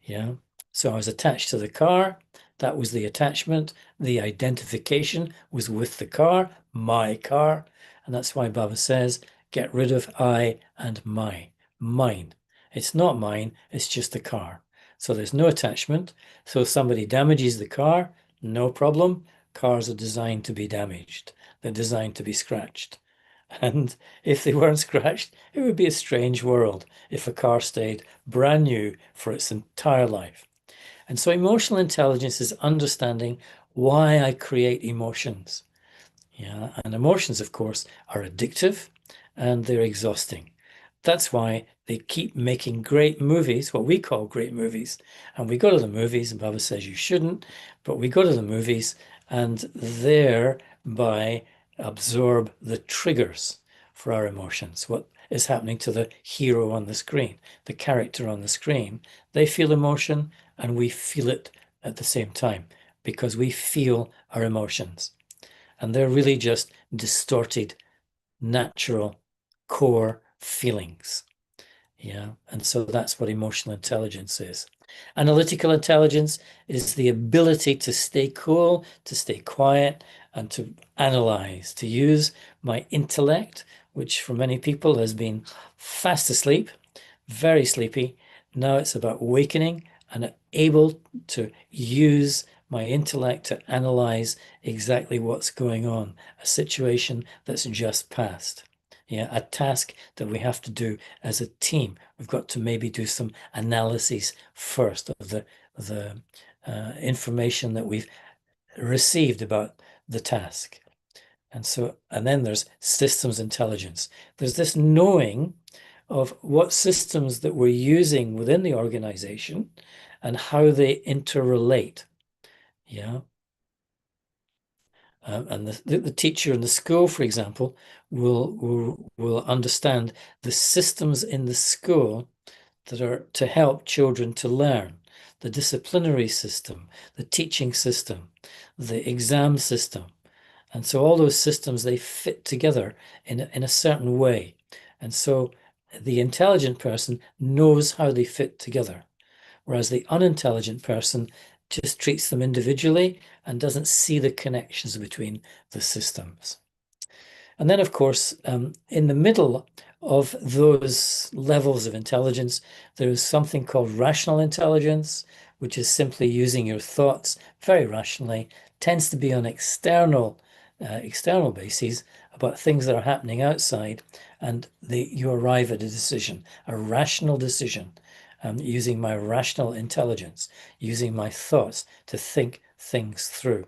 Yeah. So I was attached to the car. That was the attachment. The identification was with the car, my car. And that's why Baba says, get rid of I and my, mine. It's not mine, it's just the car. So there's no attachment. So if somebody damages the car, no problem. Cars are designed to be damaged. They're designed to be scratched. And if they weren't scratched, it would be a strange world if a car stayed brand new for its entire life. And so emotional intelligence is understanding why I create emotions. Yeah, and emotions, of course, are addictive and they're exhausting. That's why they keep making great movies, what we call great movies. And we go to the movies, and Baba says you shouldn't, but we go to the movies and thereby absorb the triggers for our emotions. What is happening to the hero on the screen, the character on the screen? They feel emotion and we feel it at the same time because we feel our emotions. And they're really just distorted, natural, core feelings. Yeah. And so that's what emotional intelligence is. Analytical intelligence is the ability to stay cool, to stay quiet, and to analyze, to use my intellect, which for many people has been fast asleep, very sleepy. Now it's about awakening and able to use my intellect to analyze exactly what's going on, a situation that's just passed. Yeah, a task that we have to do as a team. We've got to maybe do some analyses first of the information that we've received about the task. And then there's systems intelligence. There's this knowing of what systems that we're using within the organization and how they interrelate. Yeah. And the teacher in the school, for example, will understand the systems in the school that are to help children to learn. The disciplinary system, the teaching system, the exam system. And so all those systems, they fit together in a certain way. And so the intelligent person knows how they fit together, whereas the unintelligent person just treats them individually and doesn't see the connections between the systems. And then, of course, in the middle of those levels of intelligence, there is something called rational intelligence, which is simply using your thoughts very rationally, tends to be on external bases about things that are happening outside, and you arrive at a decision, a rational decision, using my rational intelligence, using my thoughts to think things through.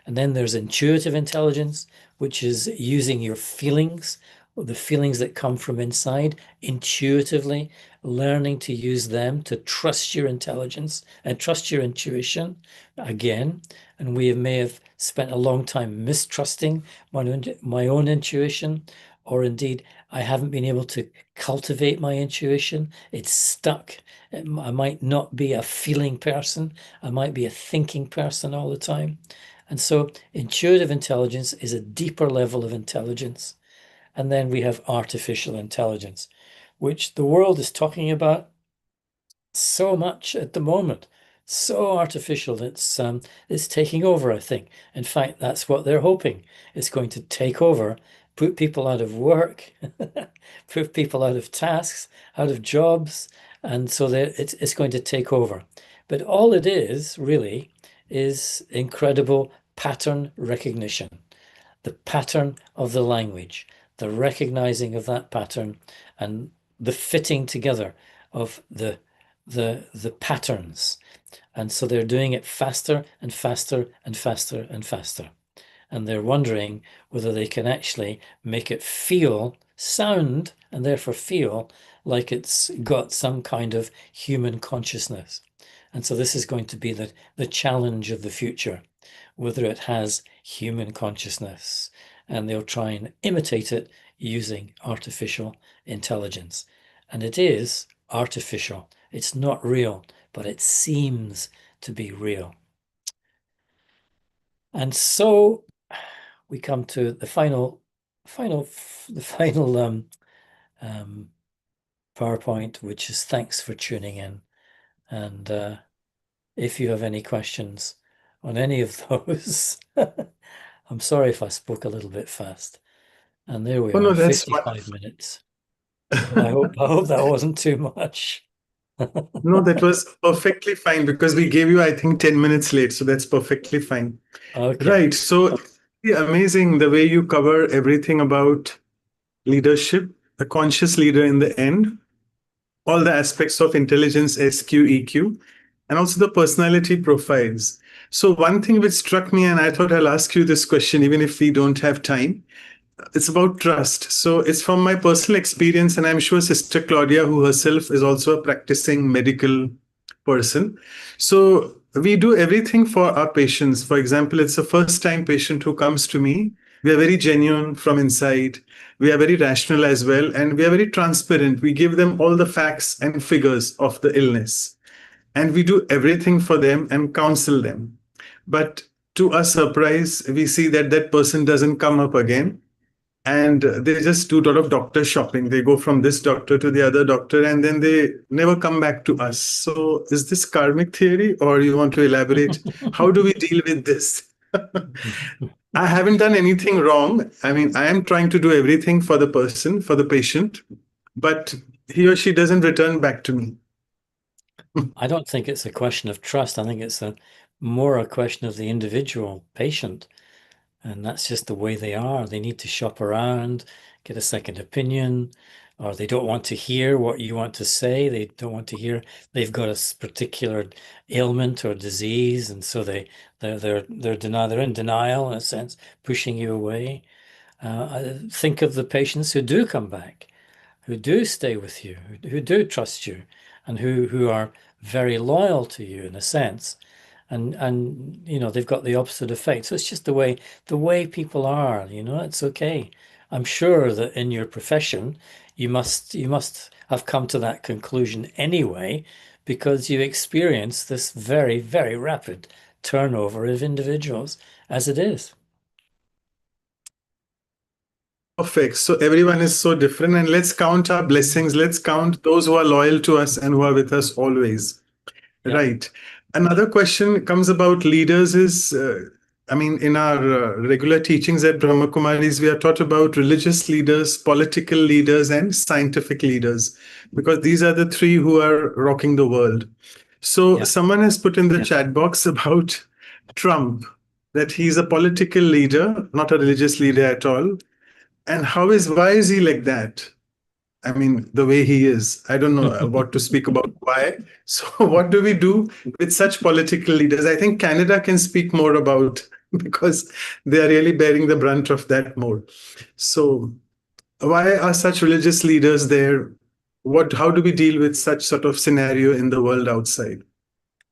And then there's intuitive intelligence, which is using your feelings, the feelings that come from inside, intuitively, learning to use them to trust your intelligence and trust your intuition again. And we may have spent a long time mistrusting my own intuition, or indeed, I haven't been able to cultivate my intuition. It's stuck. I might not be a feeling person. I might be a thinking person all the time. And so intuitive intelligence is a deeper level of intelligence. And then we have artificial intelligence, which the world is talking about so much at the moment. So artificial, it's taking over, I think. In fact, that's what they're hoping. It's going to take over, put people out of work, put people out of tasks, out of jobs, and so it's going to take over. But all it is really is incredible pattern recognition, the pattern of the language, the recognizing of that pattern, and the fitting together of the patterns. And so they're doing it faster and faster and faster and faster. And they're wondering whether they can actually make it sound, and therefore feel like it's got some kind of human consciousness. And so this is going to be the challenge of the future, whether it has human consciousness. And they'll try and imitate it using artificial intelligence. And it is artificial. It's not real, but it seems to be real. And so we come to the final PowerPoint, which is thanks for tuning in. And if you have any questions on any of those, I'm sorry if I spoke a little bit fast. And there we Oh, no, are, that's 55 minutes. I hope that wasn't too much. No, that was perfectly fine because we gave you, I think, 10 minutes late. So that's perfectly fine. Okay. Right. So it's really amazing the way you cover everything about leadership, a conscious leader in the end, all the aspects of intelligence, SQ, EQ, and also the personality profiles. So one thing which struck me, and I thought I'll ask you this question, even if we don't have time, it's about trust. So it's from my personal experience, and I'm sure Sister Claudia, who herself is also a practicing medical person. So we do everything for our patients. For example, it's a first time patient who comes to me. We are very genuine from inside. We are very rational as well. And we are very transparent. We give them all the facts and figures of the illness. And we do everything for them and counsel them. But to our surprise, we see that that person doesn't come up again, and they just do a lot of doctor shopping. They go from this doctor to the other doctor, and then they never come back to us. So is this karmic theory, or you want to elaborate? How do we deal with this? I haven't done anything wrong. I mean, I am trying to do everything for the person, for the patient, but he or she doesn't return back to me. I don't think it's a question of trust. I think it's more a question of the individual patient. And that's just the way they are. They need to shop around, get a second opinion, or they don't want to hear what you want to say. They don't want to hear they've got a particular ailment or disease, and so they're in denial in a sense, pushing you away. Think of the patients who do come back, who do stay with you, who do trust you, and who are very loyal to you in a sense. And they've got the opposite effect. So it's just the way people are. It's okay. I'm sure that in your profession you must have come to that conclusion anyway, because you experience this very, very rapid turnover of individuals as it is. Perfect. So everyone is so different, and let's count our blessings. Let's count those who are loyal to us and who are with us always. Yeah. Right. Another question comes about leaders is, I mean, in our regular teachings at Brahma Kumaris, we are taught about religious leaders, political leaders, and scientific leaders, because these are the three who are rocking the world. So Yeah. someone has put in the chat box about Trump, that he's a political leader, not a religious leader at all. And why is he like that? I mean, the way he is. I don't know what to speak about why. So, what do we do with such political leaders? I think Canada can speak more about because they are really bearing the brunt of that more. So, why are such religious leaders there? How do we deal with such sort of scenario in the world outside?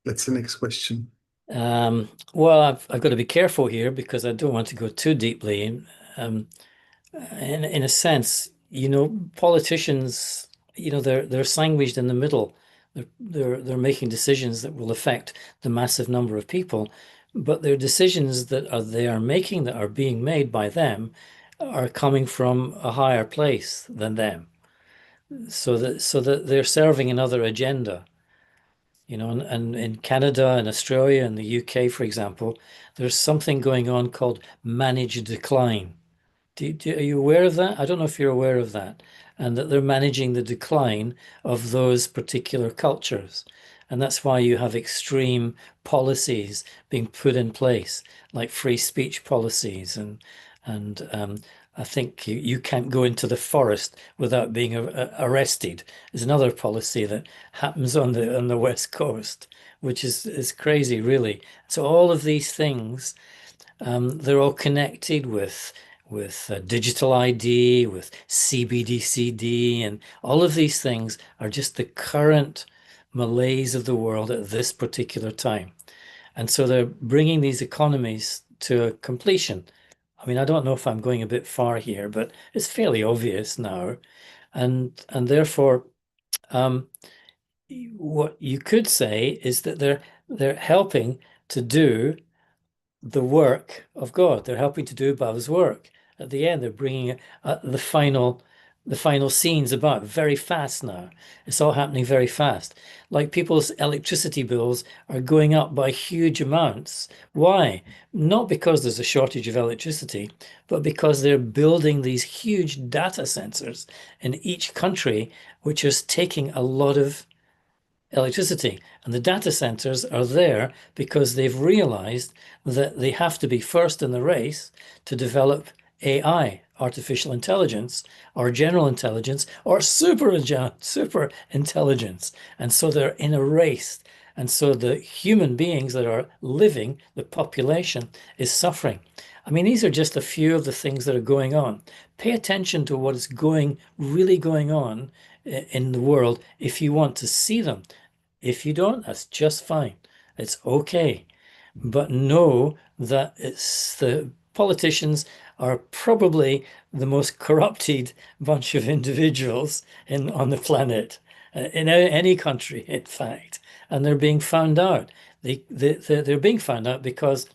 That's the next question. Well, I've got to be careful here because I don't want to go too deeply. In a sense, politicians, they're sandwiched in the middle. They're making decisions that will affect the massive number of people, but their decisions they are making, that are being made by them, are coming from a higher place than them. So that they're serving another agenda. And in Canada and Australia and the UK, for example, there's something going on called managed decline. Are you aware of that? I don't know if you're aware of that, and that they're managing the decline of those particular cultures. And that's why you have extreme policies being put in place, like free speech policies, and I think you can't go into the forest without being arrested. There's another policy that happens on the West Coast, which is crazy, really. So all of these things, they're all connected with digital ID, with CBDCD, and all of these things are just the current malaise of the world at this particular time. And so they're bringing these economies to a completion. I mean, I don't know if I'm going a bit far here, but it's fairly obvious now. And therefore, what you could say is that they're helping to do the work of God. They're helping to do Bob's work. At the end, they're bringing the final scenes about very fast now. It's all happening very fast. Like people's electricity bills are going up by huge amounts. Why? Not because there's a shortage of electricity, but because they're building these huge data centers in each country, which is taking a lot of electricity. And the data centers are there because they've realized that they have to be first in the race to develop AI, artificial intelligence, or general intelligence, or super intelligence. And so they're in a race. And so the human beings that are living, the population, is suffering. I mean, these are just a few of the things that are going on. Pay attention to what is really going on in the world if you want to see them. If you don't, that's just fine. It's okay. But know that the politicians are probably the most corrupted bunch of individuals on the planet, in any country, in fact. And they're being found out. They're being found out because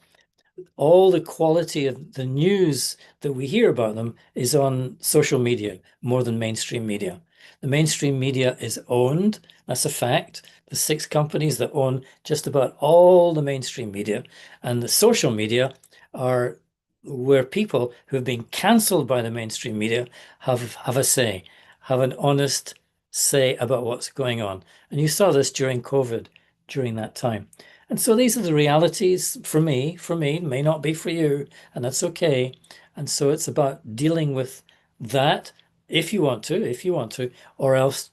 all the quality of the news that we hear about them is on social media more than mainstream media. The mainstream media is owned, that's a fact. The 6 companies that own just about all the mainstream media, and the social media are where people who have been cancelled by the mainstream media have a say, have an honest say about what's going on. And you saw this during COVID, during that time. And so these are the realities for me, may not be for you, and that's okay. And so it's about dealing with that if you want to, or else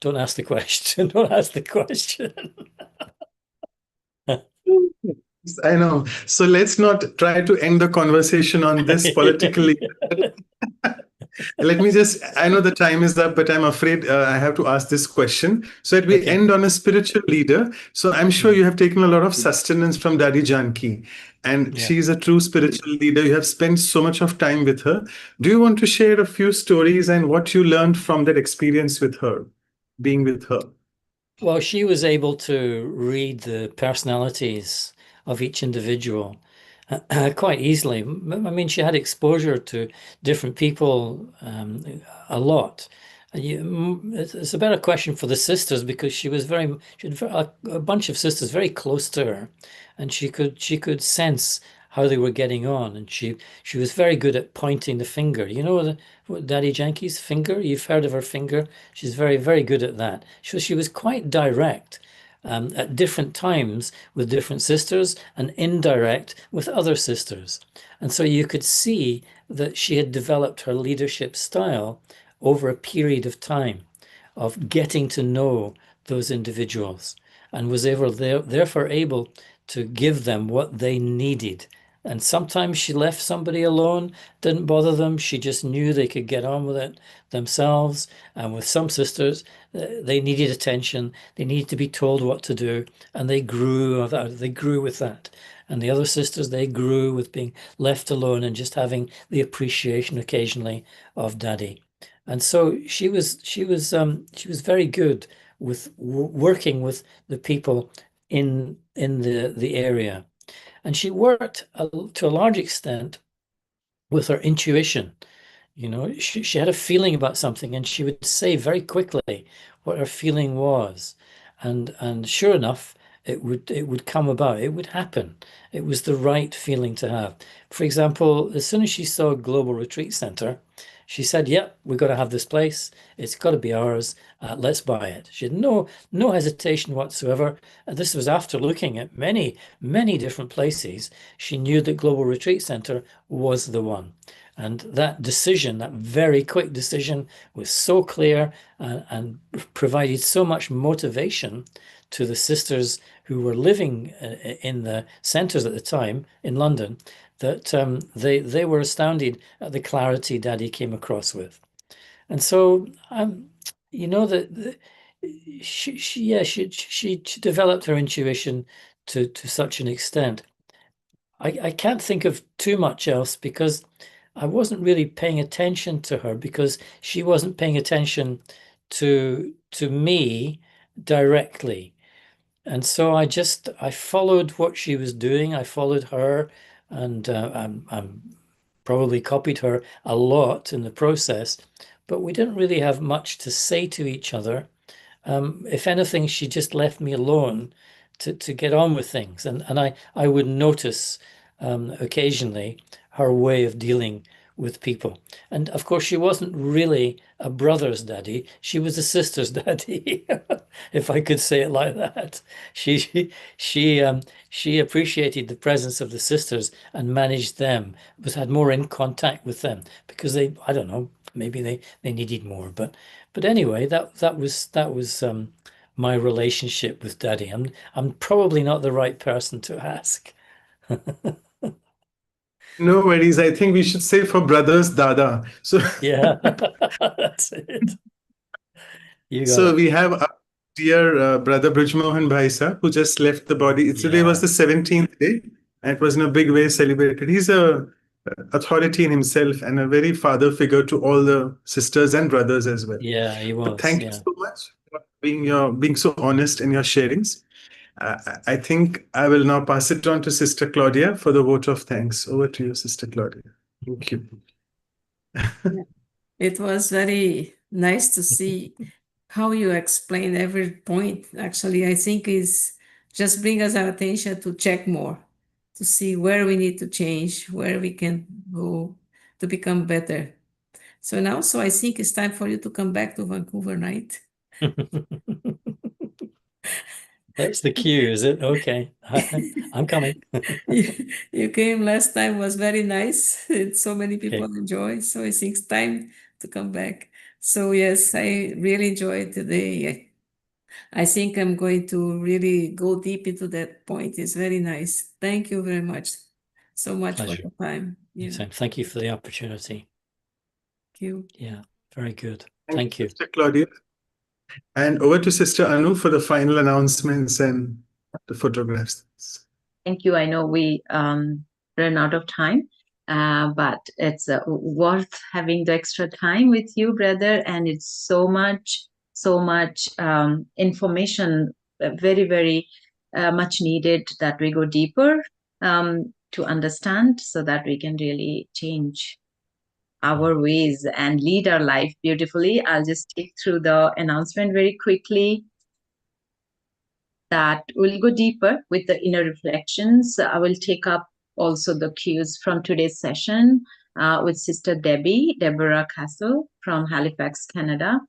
don't ask the question. Don't ask the question. I know. So let's not try to end the conversation on this politically. Let me just, I know the time is up, but I'm afraid I have to ask this question. So that we Okay. end on a spiritual leader. So I'm sure you have taken a lot of sustenance from Daddy Janki, and Yeah. she's a true spiritual leader. You have spent so much of time with her. Do you want to share a few stories and what you learned from that experience with her, being with her? Well, she was able to read the personalities of each individual quite easily. I mean, she had exposure to different people a lot. It's a better question for the sisters because she had a bunch of sisters very close to her, and she could sense how they were getting on, and she was very good at pointing the finger. You know what Daddy Yankee's finger? You've heard of her finger. She's very, very good at that. She was quite direct. at different times with different sisters and indirect with other sisters. And so you could see that she had developed her leadership style over a period of time of getting to know those individuals and was therefore able to give them what they needed. And sometimes she left somebody alone, didn't bother them. She just knew they could get on with it themselves. And with some sisters, they needed attention. They needed to be told what to do, and they grew. They grew with that. And the other sisters, they grew with being left alone and just having the appreciation occasionally of Daddy. And so she was very good with working with the people in the area. And she worked to a large extent with her intuition. You know, she had a feeling about something, and she would say very quickly what her feeling was. And sure enough, it would come about. It would happen. It was the right feeling to have. For example, as soon as she saw Global Retreat Center, she said, "Yep, we've got to have this place. It's got to be ours. Let's buy it." She had no hesitation whatsoever. And this was after looking at many different places. She knew that Global Retreat Center was the one. And that decision, that very quick decision, was so clear and provided so much motivation to the sisters who were living in the centres at the time in London, that they were astounded at the clarity Daddy came across with. And so, you know, that she developed her intuition to such an extent. I can't think of too much else because I wasn't really paying attention to her because she wasn't paying attention to me directly. And so I followed what she was doing. I followed her, and I'm probably copied her a lot in the process, but we didn't really have much to say to each other. If anything, she just left me alone to get on with things. And I would notice occasionally her way of dealing with people. And of course, she wasn't really a brother's daddy. She was a sister's daddy, if I could say it like that. She appreciated the presence of the sisters and managed them, had more in contact with them because I don't know, maybe they needed more. But anyway, that was my relationship with Daddy. I'm probably not the right person to ask. No worries. I think we should say for brothers, Dada. So, Yeah, that's it. You got so it. we have our dear brother Brijmohan Bhaisa, who just left the body. Today was Yeah, the 17th day, and it was in a big way celebrated. He's a authority in himself and a very father figure to all the sisters and brothers as well. yeah, he But was. thank you Yeah, so much for being so honest in your sharings. I think I will now pass it on to Sister Claudia for the vote of thanks. Over to you, Sister Claudia. Thank you. It was very nice to see how you explain every point. Actually, I think is just bring us our attention to check more, to see where we need to change, where we can go to become better. So now, so I think it's time for you to come back to Vancouver, right? that's the cue, is it? Okay, I'm coming. You came last time, was very nice. So many people Okay, enjoy. So I think it's time to come back. So yes, I really enjoyed today. I think I'm going to really go deep into that point. It's very nice. Thank you very much. So much for pleasure. the time. Yeah, Anytime. Thank you for the opportunity. thank you. Yeah, very good. Thank you, Thank you. Sister Claudia. And over to Sister Anu for the final announcements and the photographs. Thank you. I know we ran out of time, but it's worth having the extra time with you, brother. And it's so much information, very, very much needed that we go deeper to understand so that we can really change our ways and lead our life beautifully. I'll just take through the announcement very quickly that will go deeper with the inner reflections. I will take up also the cues from today's session with Sister Deborah Castle from Halifax, Canada.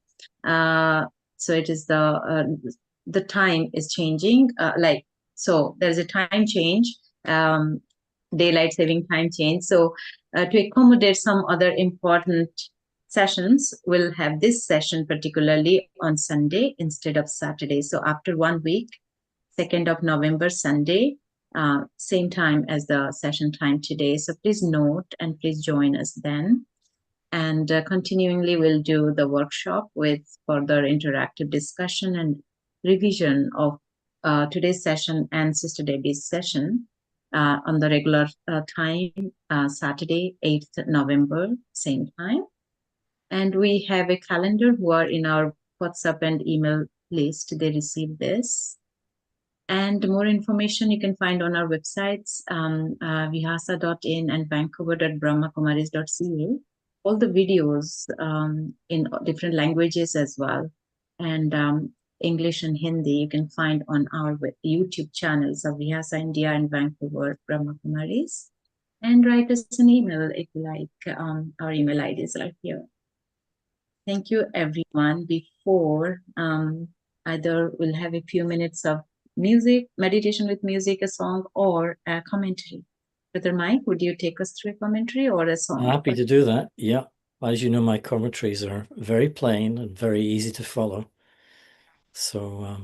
So it is the the time is changing. So there's a time change, daylight saving time change. So to accommodate some other important sessions, we'll have this session particularly on Sunday instead of Saturday. So after 1 week, 2nd of November, Sunday, same time as the session time today. So please note and please join us then. And continuingly, we'll do the workshop with further interactive discussion and revision of today's session and Sister Debbie's session on the regular time, Saturday, 8th November, same time. And we have a calendar who are in our WhatsApp and email list. They receive this. And more information you can find on our websites, vihasa.in and vancouver.brahmakumaris.ca. All the videos in different languages as well. And English and Hindi you can find on our YouTube channels of Vihasa India and Vancouver Brahmakumaris. And write us an email if you like. Our email IDs are here. Thank you, everyone. Before either we'll have a few minutes of music, meditation with music, a song, or a commentary. Brother Mike, would you take us through a commentary or a song? I'm happy to do that. Yeah. As you know, my commentaries are very plain and very easy to follow. So,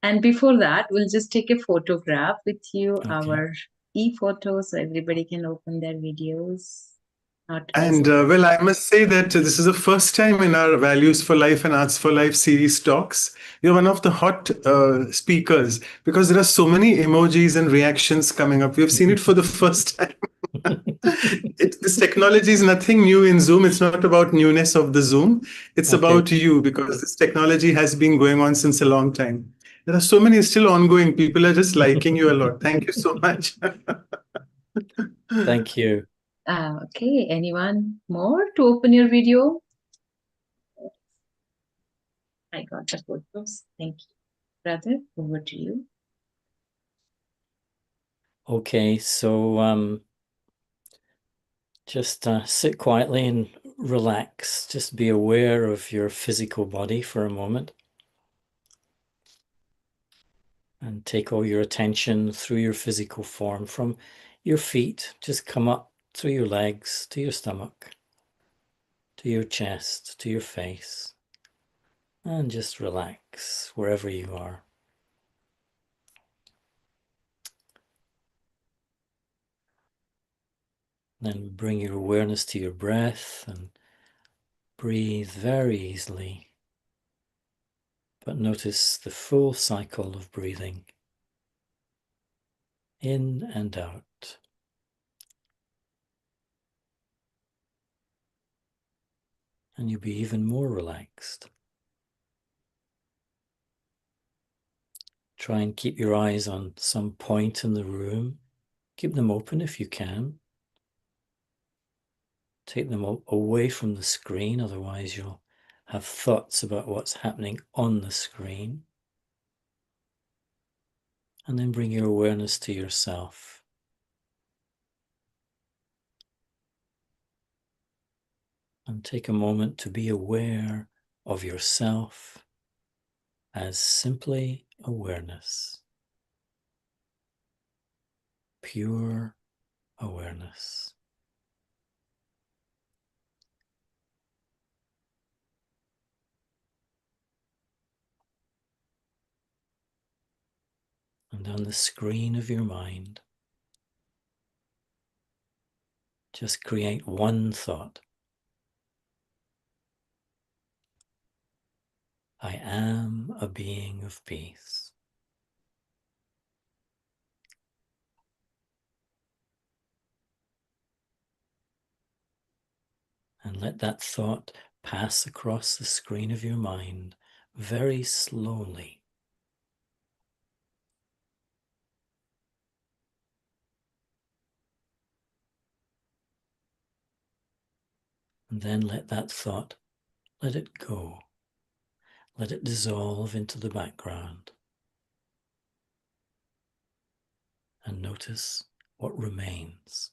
and before that, we'll just take a photograph with you, okay. our e-photo, so everybody can open their videos. And well, I must say that this is the first time in our Values for Life and Arts for Life series talks. You're one of the hot speakers because there are so many emojis and reactions coming up. We've seen it for the first time. This technology is nothing new in Zoom. It's not about newness of the Zoom. It's Okay. about you because this technology has been going on since a long time. There are so many still ongoing. People are just liking you a lot. Thank you so much. Thank you. Okay, anyone more to open your video? I got the photos. Thank you. Brother, over to you. Okay, so just sit quietly and relax. Just be aware of your physical body for a moment. And take all your attention through your physical form from your feet. Just come up through your legs to your stomach, to your chest, to your face. And just relax wherever you are. Then bring your awareness to your breath and breathe very easily. But notice the full cycle of breathing in and out. And you'll be even more relaxed. Try and keep your eyes on some point in the room. Keep them open if you can. Take them away from the screen, otherwise you'll have thoughts about what's happening on the screen. And then bring your awareness to yourself. And take a moment to be aware of yourself as simply awareness. Pure awareness. And on the screen of your mind, just create one thought. I am a being of peace. And let that thought pass across the screen of your mind very slowly. And then let that thought, let it go. Let it dissolve into the background. And notice what remains.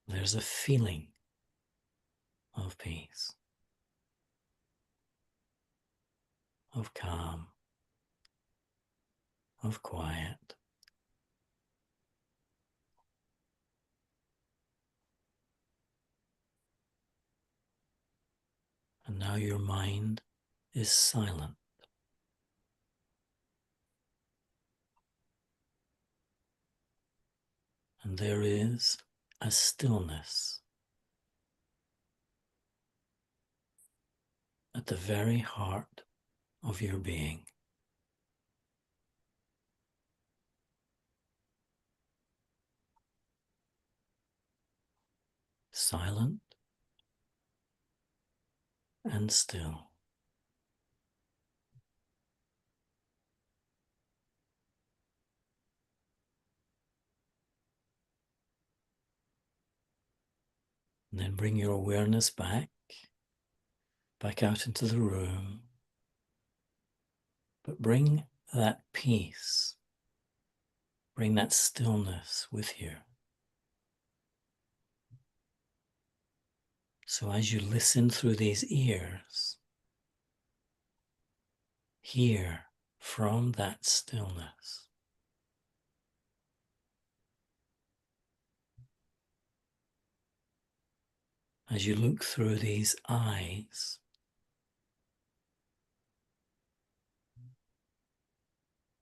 There's a feeling. of peace. of calm, of quiet. And now your mind is silent. And there is a stillness at the very heart of your being. Silent and still. And then bring your awareness back out into the room. But bring that peace, bring that stillness with you. So as you listen through these ears, hear from that stillness. As you look through these eyes,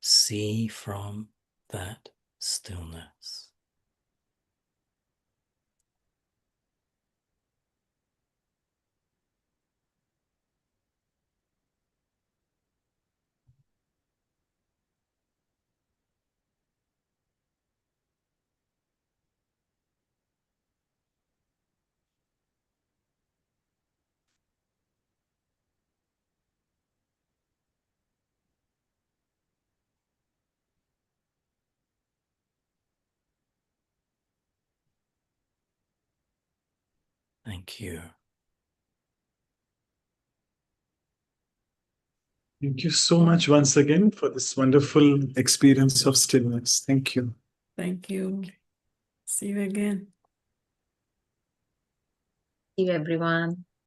see from that stillness. Thank you. Thank you so much once again for this wonderful experience of stillness. Thank you. Thank you. See you again. See you, everyone.